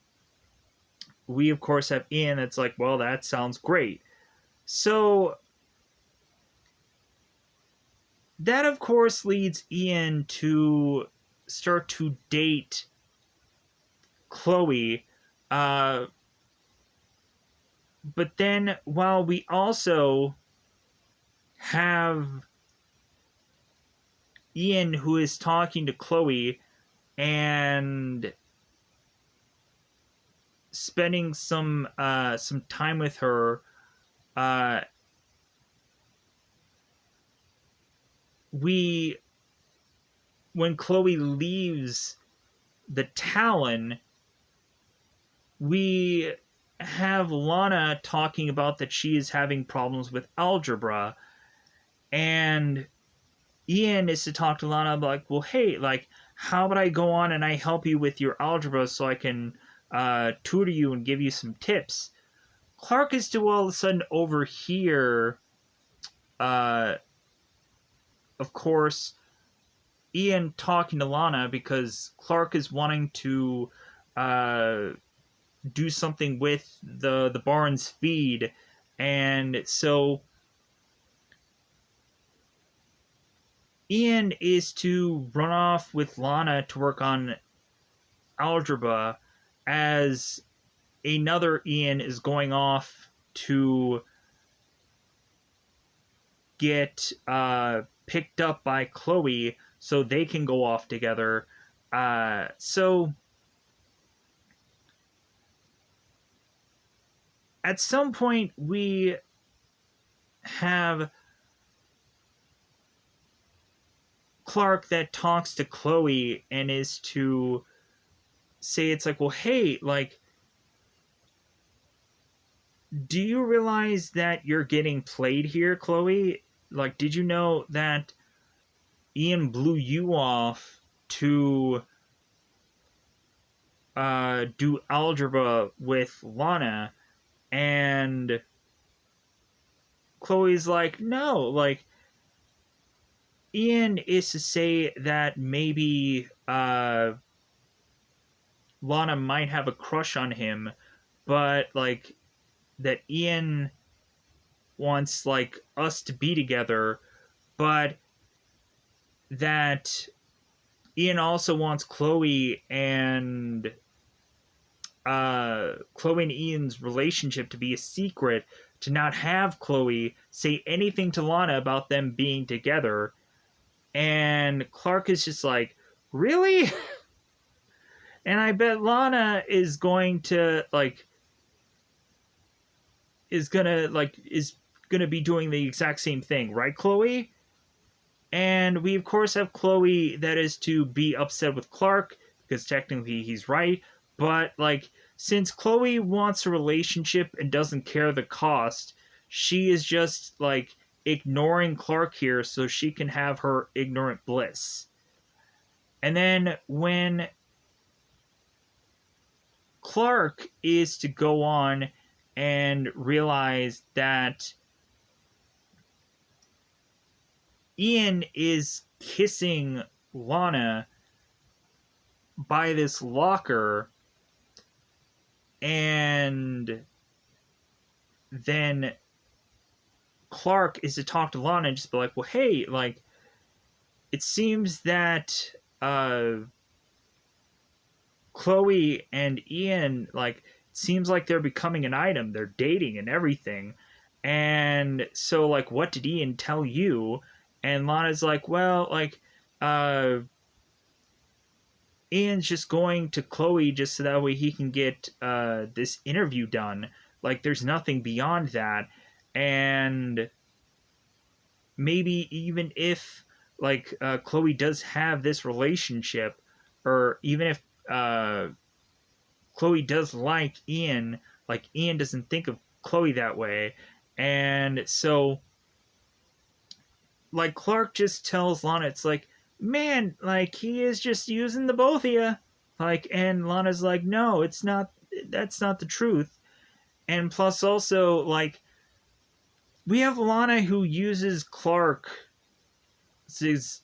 we of course have Ian that's like, well, that sounds great. So that of course leads Ian to start to date Chloe. But then while we also have Ian who is talking to Chloe and spending some time with her, when Chloe leaves the Talon, we have Lana talking about that she is having problems with algebra, and Ian is to talk to Lana about, like, well, hey, like, how about I go on and I help you with your algebra so I can tutor you and give you some tips. Clark is to all of a sudden overhear, of course, Ian talking to Lana because Clark is wanting to do something with the Barnes feed, and so Ian is to run off with Lana to work on algebra, as another Ian is going off to get picked up by Chloe so they can go off together. So at some point we have Clark that talks to Chloe and is to say, it's like, well, hey, like, do you realize that you're getting played here, Chloe? Like, did you know that Ian blew you off to do algebra with Lana? And Chloe's like, no, like, Ian is to say that maybe Lana might have a crush on him, but like that Ian wants like us to be together, but that Ian also wants Chloe and Ian's relationship to be a secret, to not have Chloe say anything to Lana about them being together. And Clark is just like, really? And I bet Lana is going to is going to be doing the exact same thing, right, Chloe? And we, of course, have Chloe that is to be upset with Clark because technically he's right. But, like, since Chloe wants a relationship and doesn't care the cost, she is just, like, ignoring Clark here so she can have her ignorant bliss. And then when Clark is to go on and realize that Ian is kissing Lana by this locker, and then Clark is to talk to Lana and just be like, well, hey, like, it seems that Chloe and Ian, like, it seems like they're becoming an item. They're dating and everything. And so, like, what did Ian tell you? And Lana's like, well, like, Ian's just going to Chloe just so that way he can get this interview done. Like, there's nothing beyond that. And maybe even if, like, Chloe does have this relationship, or even if Chloe does like Ian doesn't think of Chloe that way. And so, like, Clark just tells Lana, it's like, man, like, he is just using the both of you. Like, and Lana's like, no, it's not, that's not the truth. And plus also, like, we have Lana who uses Clark's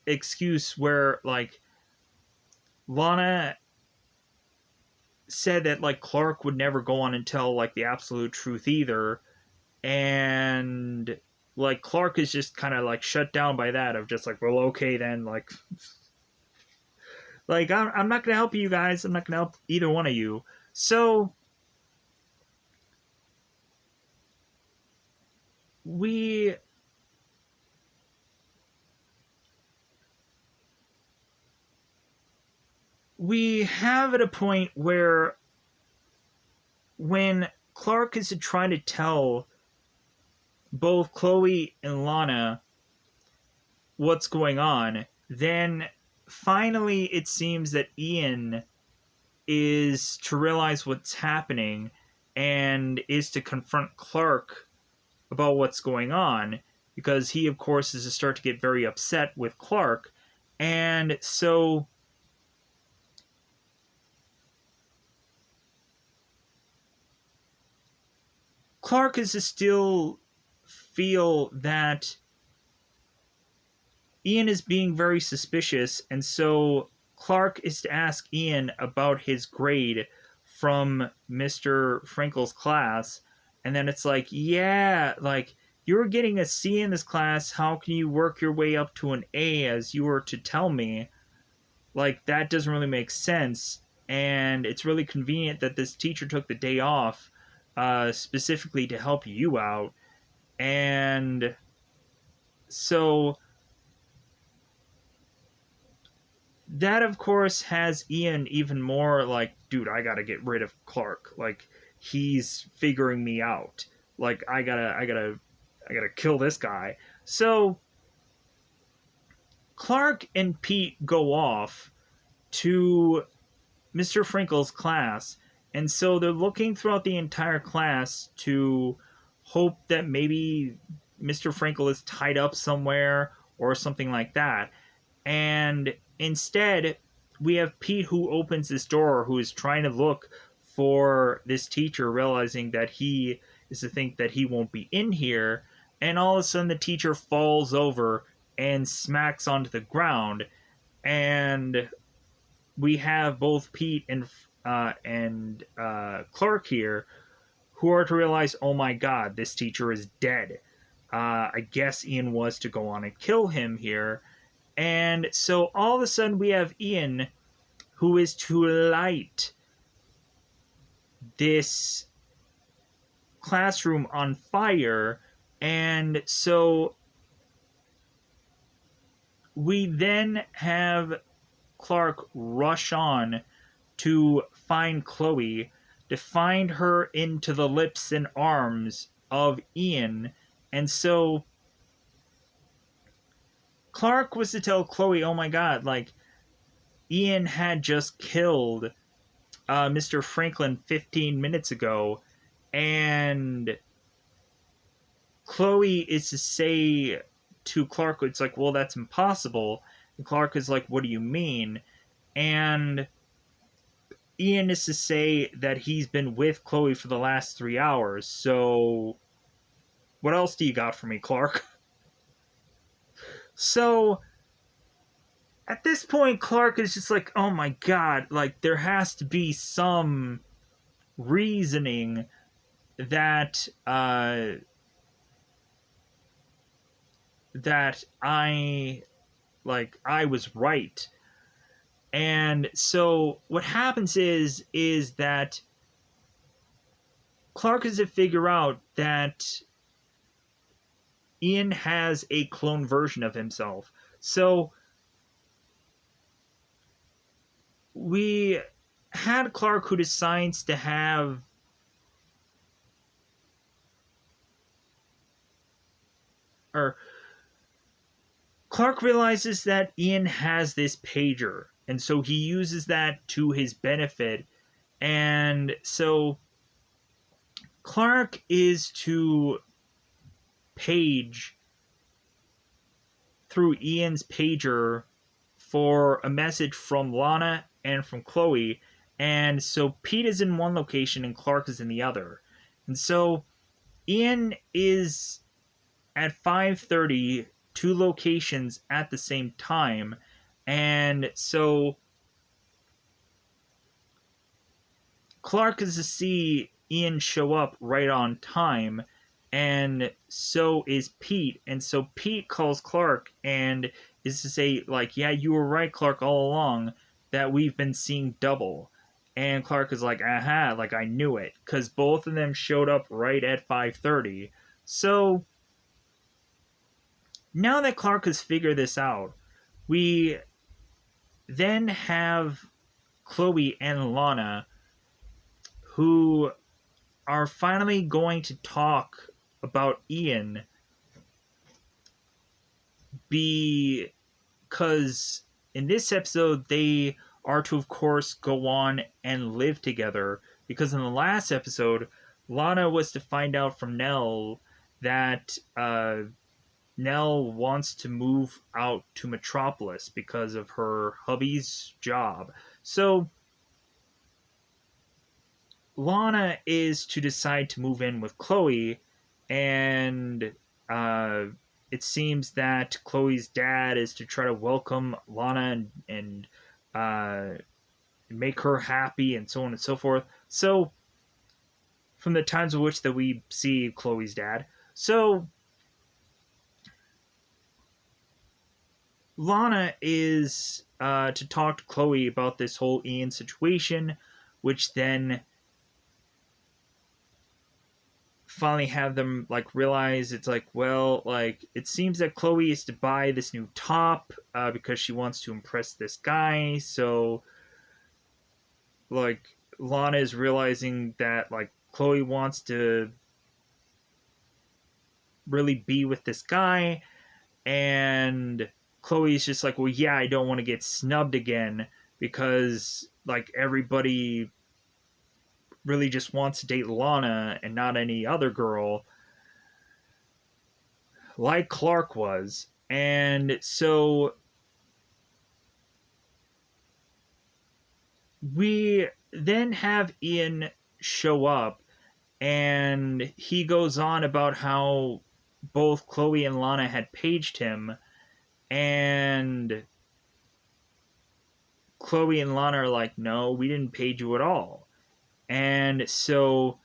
excuse where, like, Lana said that, like, Clark would never go on and tell, like, the absolute truth either. And, like, Clark is just kind of, like, shut down by that of just like, well, okay then, like, like, I'm not gonna help you guys. I'm not gonna help either one of you. So we have at a point where when Clark is trying to tell both Chloe and Lana what's going on, then finally it seems that Ian is to realize what's happening and is to confront Clark about what's going on, because he, of course, is to start to get very upset with Clark. And so Clark is to still feel that Ian is being very suspicious, and so Clark is to ask Ian about his grade from Mr. Frankel's class, and then it's like, yeah, like, you're getting a C in this class, how can you work your way up to an A as you were to tell me? Like, that doesn't really make sense, and it's really convenient that this teacher took the day off specifically to help you out. And so that, of course, has Ian even more like, dude, I gotta get rid of Clark. Like, he's figuring me out. Like, I gotta kill this guy. So Clark and Pete go off to Mr. Frankel's class, and so they're looking throughout the entire class to hope that maybe Mr. Frankel is tied up somewhere or something like that. And instead, we have Pete who opens this door, who is trying to look for this teacher, realizing that he is to think that he won't be in here. And all of a sudden, the teacher falls over and smacks onto the ground. And we have both Pete and Clark here, who are to realize, oh my god, this teacher is dead. I guess Ian was to go on and kill him here. And so all of a sudden we have Ian, who is to light this classroom on fire. And so we then have Clark rush on to find Chloe, to find her into the lips and arms of Ian, And so Clark was to tell Chloe, oh my god, like, Ian had just killed Mr. Franklin 15 minutes ago, and Chloe is to say to Clark, it's like, well, that's impossible. And Clark is like, what do you mean? And Ian is to say that he's been with Chloe for the last 3 hours, so what else do you got for me, Clark? So at this point, Clark is just like, oh my god, like, there has to be some reasoning that that I was right. And so what happens is that Clark is to figure out that Ian has a clone version of himself. So we had Clark, who decides to have or Clark realizes that Ian has this pager, and so he uses that to his benefit. And so Clark is to page through Ian's pager for a message from Lana and from Chloe. And so Pete is in one location and Clark is in the other. And so Ian is at 5:30, two locations at the same time. And so Clark is to see Ian show up right on time, and so is Pete. And so Pete calls Clark and is to say, like, yeah, you were right, Clark, all along, that we've been seeing double. And Clark is like, aha, like, I knew it, because both of them showed up right at 5:30. So now that Clark has figured this out, we then have Chloe and Lana, who are finally going to talk about Ian, because in this episode they are to, of course, go on and live together. Because in the last episode, Lana was to find out from Nell that Nell wants to move out to Metropolis because of her hubby's job. So Lana is to decide to move in with Chloe, and it seems that Chloe's dad is to try to welcome Lana and make her happy, and so on and so forth. So, from the times in which that we see Chloe's dad, so Lana is to talk to Chloe about this whole Ian situation, which then finally have them, like, realize it's like, well, like, it seems that Chloe is to buy this new top because she wants to impress this guy. So, like, Lana is realizing that, like, Chloe wants to really be with this guy, and Chloe's just like, well, yeah, I don't want to get snubbed again, because, like, everybody really just wants to date Lana and not any other girl, like Clark was. And so we then have Ian show up, and he goes on about how both Chloe and Lana had paged him, and Chloe and Lana are like, no, we didn't page you at all. And so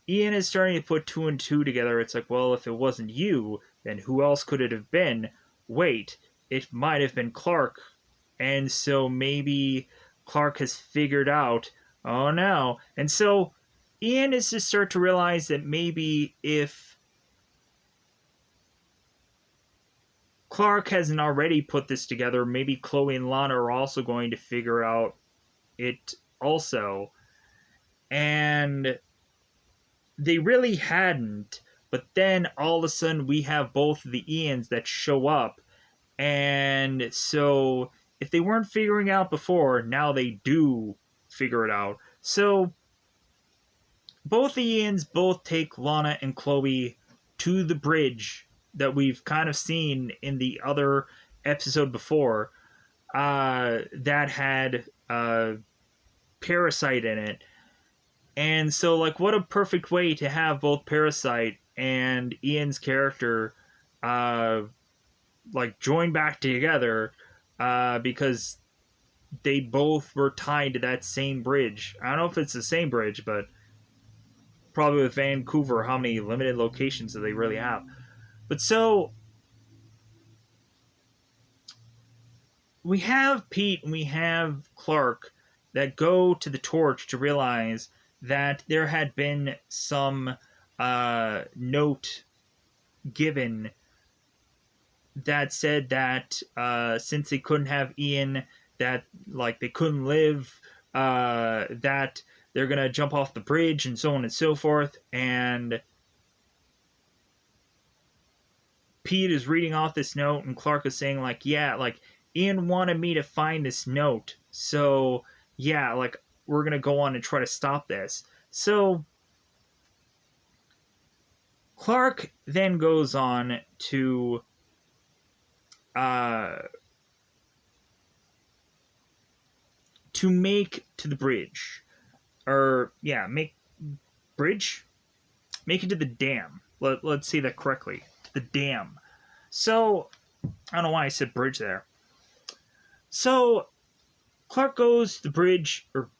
Ian is starting to put two and two together. It's like, well, if it wasn't you, then who else could it have been? Wait, it might have been Clark. And so maybe Clark has figured out, oh no. And so Ian is to start to realize that maybe if Clark hasn't already put this together, maybe Chloe and Lana are also going to figure out it also. And they really hadn't, But then all of a sudden we have both the Ians that show up. And so if they weren't figuring out before, now they do figure it out. So both the Ians both take Lana and Chloe to the bridge that we've kind of seen in the other episode before, that had Parasite in it. And so, like, what a perfect way to have both Parasite and Ian's character, like, join back together, because they both were tied to that same bridge. I don't know if it's the same bridge, but probably with Vancouver, how many limited locations do they really have? But so we have Pete and we have Clark that go to the torch to realize that there had been some note given that said that since they couldn't have Ian, that like they couldn't live, that they're gonna jump off the bridge and so on and so forth. And Pete is reading off this note, and Clark is saying like, yeah, like Ian wanted me to find this note, so yeah, like we're gonna go on and try to stop this. So Clark then goes on to make to the bridge, or yeah, make it to the dam. Let's say that correctly. The dam. So I don't know why I said bridge there. So Clark goes to the bridge, or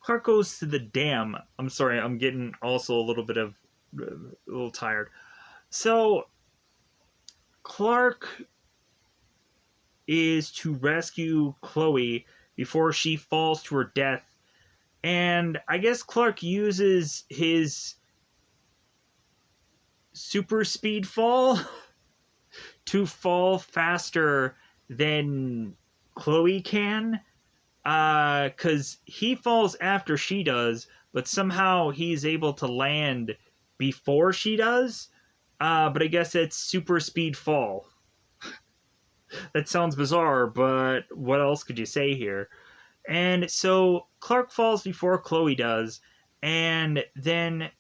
Clark goes to the dam. I'm sorry, I'm getting also a little tired. So Clark is to rescue Chloe before she falls to her death. And I guess Clark uses his super speed fall to fall faster than Chloe can. Because he falls after she does, but somehow he's able to land before she does. But I guess it's super speed fall. That sounds bizarre, but what else could you say here? And so Clark falls before Chloe does, and then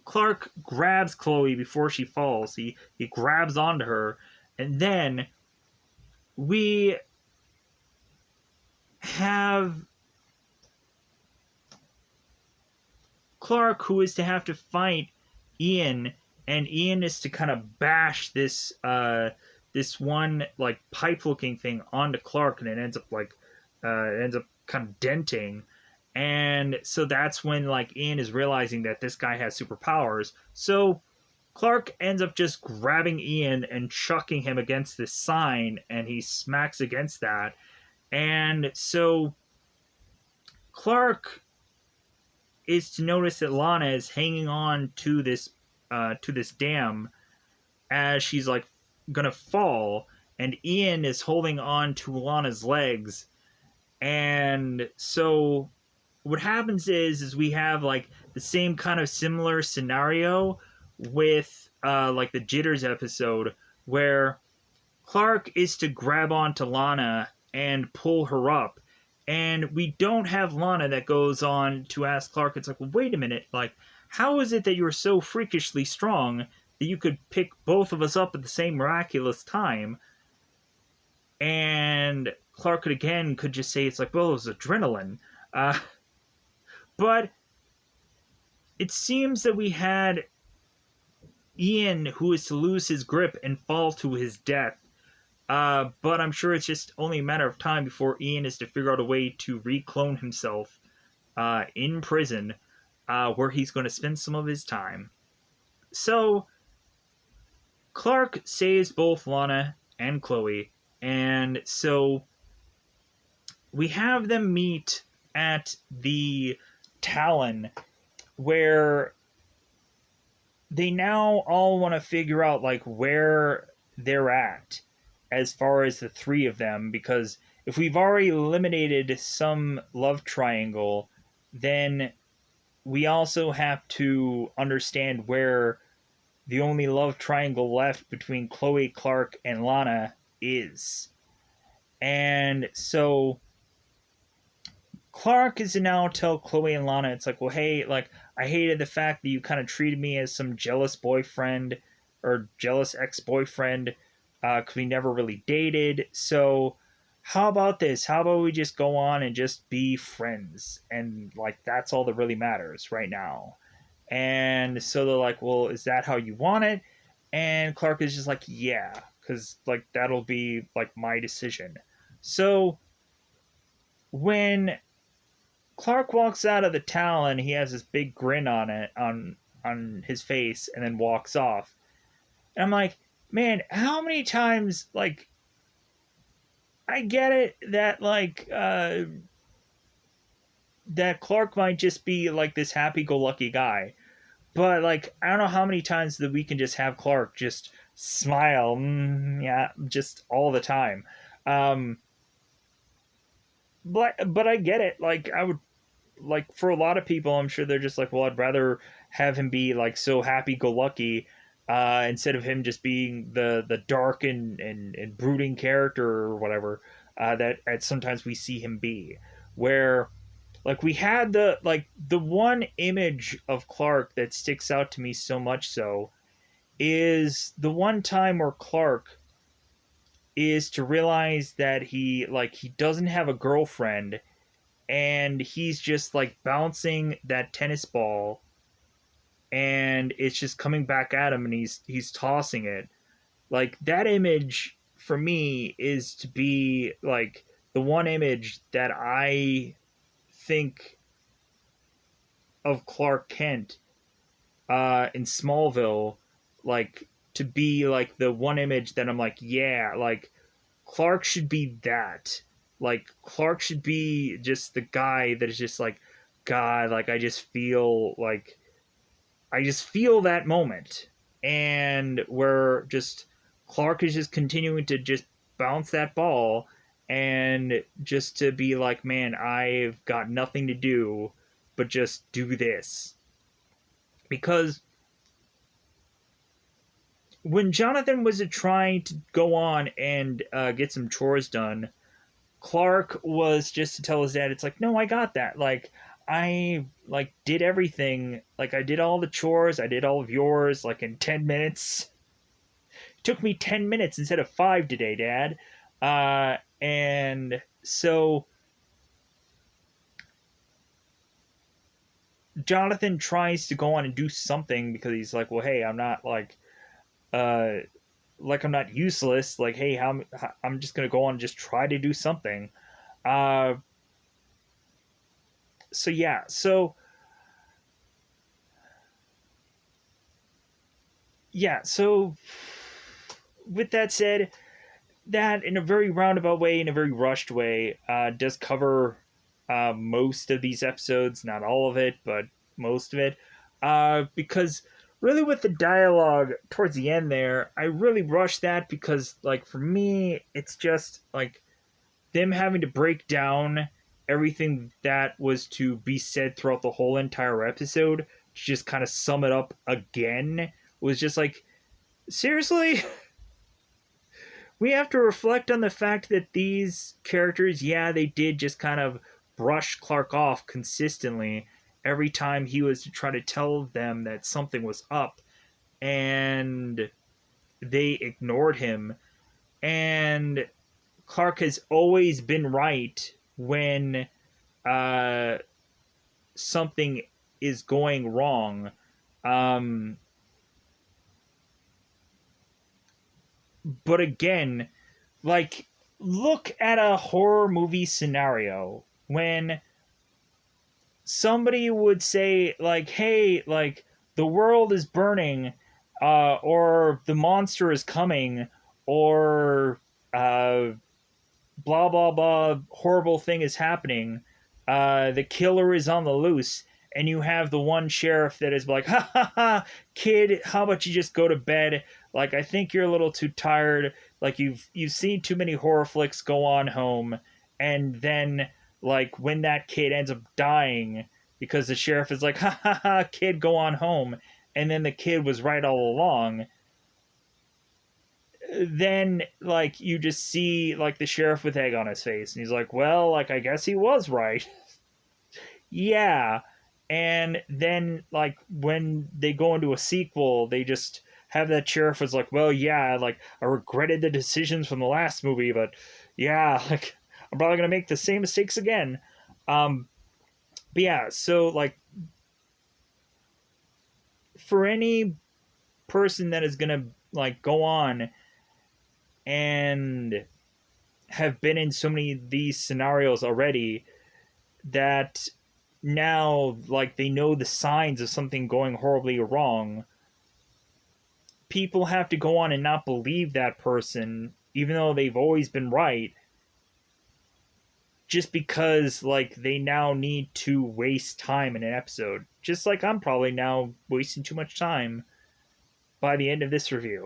Clark grabs Chloe before she falls. He grabs onto her, and then we have Clark, who is to have to fight Ian, and Ian is to kind of bash this this one like pipe looking thing onto Clark, and it ends up kind of denting. And so that's when like Ian is realizing that this guy has superpowers. So Clark ends up just grabbing Ian and chucking him against this sign, and he smacks against that. And so Clark is to notice that Lana is hanging on to this dam as she's like gonna fall, and Ian is holding on to Lana's legs. And so what happens is we have like the same kind of similar scenario with like the Jitters episode, where Clark is to grab onto Lana and pull her up. And we don't have Lana that goes on to ask Clark, it's like, well, wait a minute, like, how is it that you're so freakishly strong that you could pick both of us up at the same miraculous time? And Clark could just say, it's like, well, it was adrenaline. But it seems that we had Ian, who is to lose his grip and fall to his death. But I'm sure it's just only a matter of time before Ian is to figure out a way to reclone himself in prison, where he's going to spend some of his time. So Clark saves both Lana and Chloe, and so we have them meet at the Talon, where they now all want to figure out like where they're at as far as the three of them, because if we've already eliminated some love triangle, then we also have to understand where the only love triangle left between Chloe, Clark, and Lana is. And so Clark is to now tell Chloe and Lana, it's like, well, hey, like, I hated the fact that you kind of treated me as some jealous boyfriend or jealous ex-boyfriend because we never really dated. So how about this? How about we just go on and just be friends? And, like, that's all that really matters right now. And so they're like, well, is that how you want it? And Clark is just like, yeah, because, like, that'll be, like, my decision. So when Clark walks out of the town and he has this big grin on his face and then walks off. And I'm like, man, how many times, like, I get it that, like, that Clark might just be like this happy-go-lucky guy, but, like, I don't know how many times that we can just have Clark just smile, yeah, just all the time. Um, but I get it. Like, I would, like, for a lot of people, I'm sure they're just like, well, I'd rather have him be like so happy-go-lucky instead of him just being the dark and brooding character or whatever that sometimes we see him be. Where, like, we had the one image of Clark that sticks out to me so much so is the one time where Clark is to realize that he doesn't have a girlfriend, and he's just like bouncing that tennis ball, and it's just coming back at him, and he's tossing it. Like, that image for me is to be like the one image that I think of Clark Kent in Smallville, like, to be like the one image that I'm like, yeah, like, Clark should be that. Like, Clark should be just the guy that is just like, God, like, I just feel that moment. And where just Clark is just continuing to just bounce that ball and just to be like, man, I've got nothing to do but just do this. Because when Jonathan was trying to go on and get some chores done, Clark was just to tell his dad, it's like, no, I got that. Like, I like did everything. Like, I did all the chores. I did all of yours like in 10 minutes. It took me 10 minutes instead of 5 today, Dad. And so Jonathan tries to go on and do something because he's like, well, hey, I'm not uh, I'm not useless. Like, hey, I'm just gonna go on and just try to do something. Uh, so yeah, so yeah, so with that said, that in a very roundabout way, in a very rushed way, does cover most of these episodes. Not all of it, but most of it. Because really, with the dialogue towards the end there, I really rushed that because, like, for me, it's just like them having to break down everything that was to be said throughout the whole entire episode to just kind of sum it up again was just like, seriously? We have to reflect on the fact that these characters, yeah, they did just kind of brush Clark off consistently every time he was to try to tell them that something was up, and they ignored him. And Clark has always been right when uh, something is going wrong. Um, but again, like, look at a horror movie scenario when somebody would say, like, hey, like, the world is burning, or the monster is coming, or blah blah blah horrible thing is happening, the killer is on the loose, and you have the one sheriff that is like, ha ha ha, kid, how about you just go to bed? Like, I think you're a little too tired. Like, you've seen too many horror flicks, go on home. And then, like, when that kid ends up dying, because the sheriff is like, ha ha ha, kid, go on home. And then the kid was right all along. Then, like, you just see, like, the sheriff with egg on his face. And he's like, well, like, I guess he was right. Yeah. And then, like, when they go into a sequel, they just have that sheriff was like, well, yeah, like, I regretted the decisions from the last movie, but yeah, like, I'm probably gonna make the same mistakes again. Um, but yeah, so like, for any person that is gonna like go on and have been in so many of these scenarios already, that now like they know the signs of something going horribly wrong, people have to go on and not believe that person, even though they've always been right, just because like they now need to waste time in an episode. Just like I'm probably now wasting too much time by the end of this review.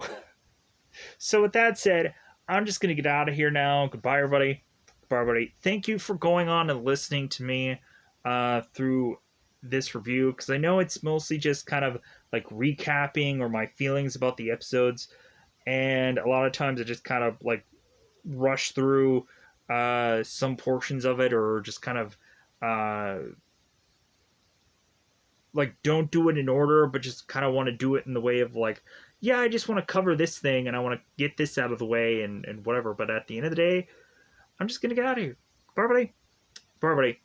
So with that said, I'm just gonna get out of here now. Goodbye, everybody. Goodbye, everybody. Thank you for going on and listening to me through this review, because I know it's mostly just kind of like recapping or my feelings about the episodes, and a lot of times I just kind of like rush through some portions of it, or just kind of like don't do it in order, but just kind of want to do it in the way of like, yeah, I just want to cover this thing and I want to get this out of the way and whatever. But at the end of the day, I'm just gonna get out of here. Bye, everybody. Bye, everybody.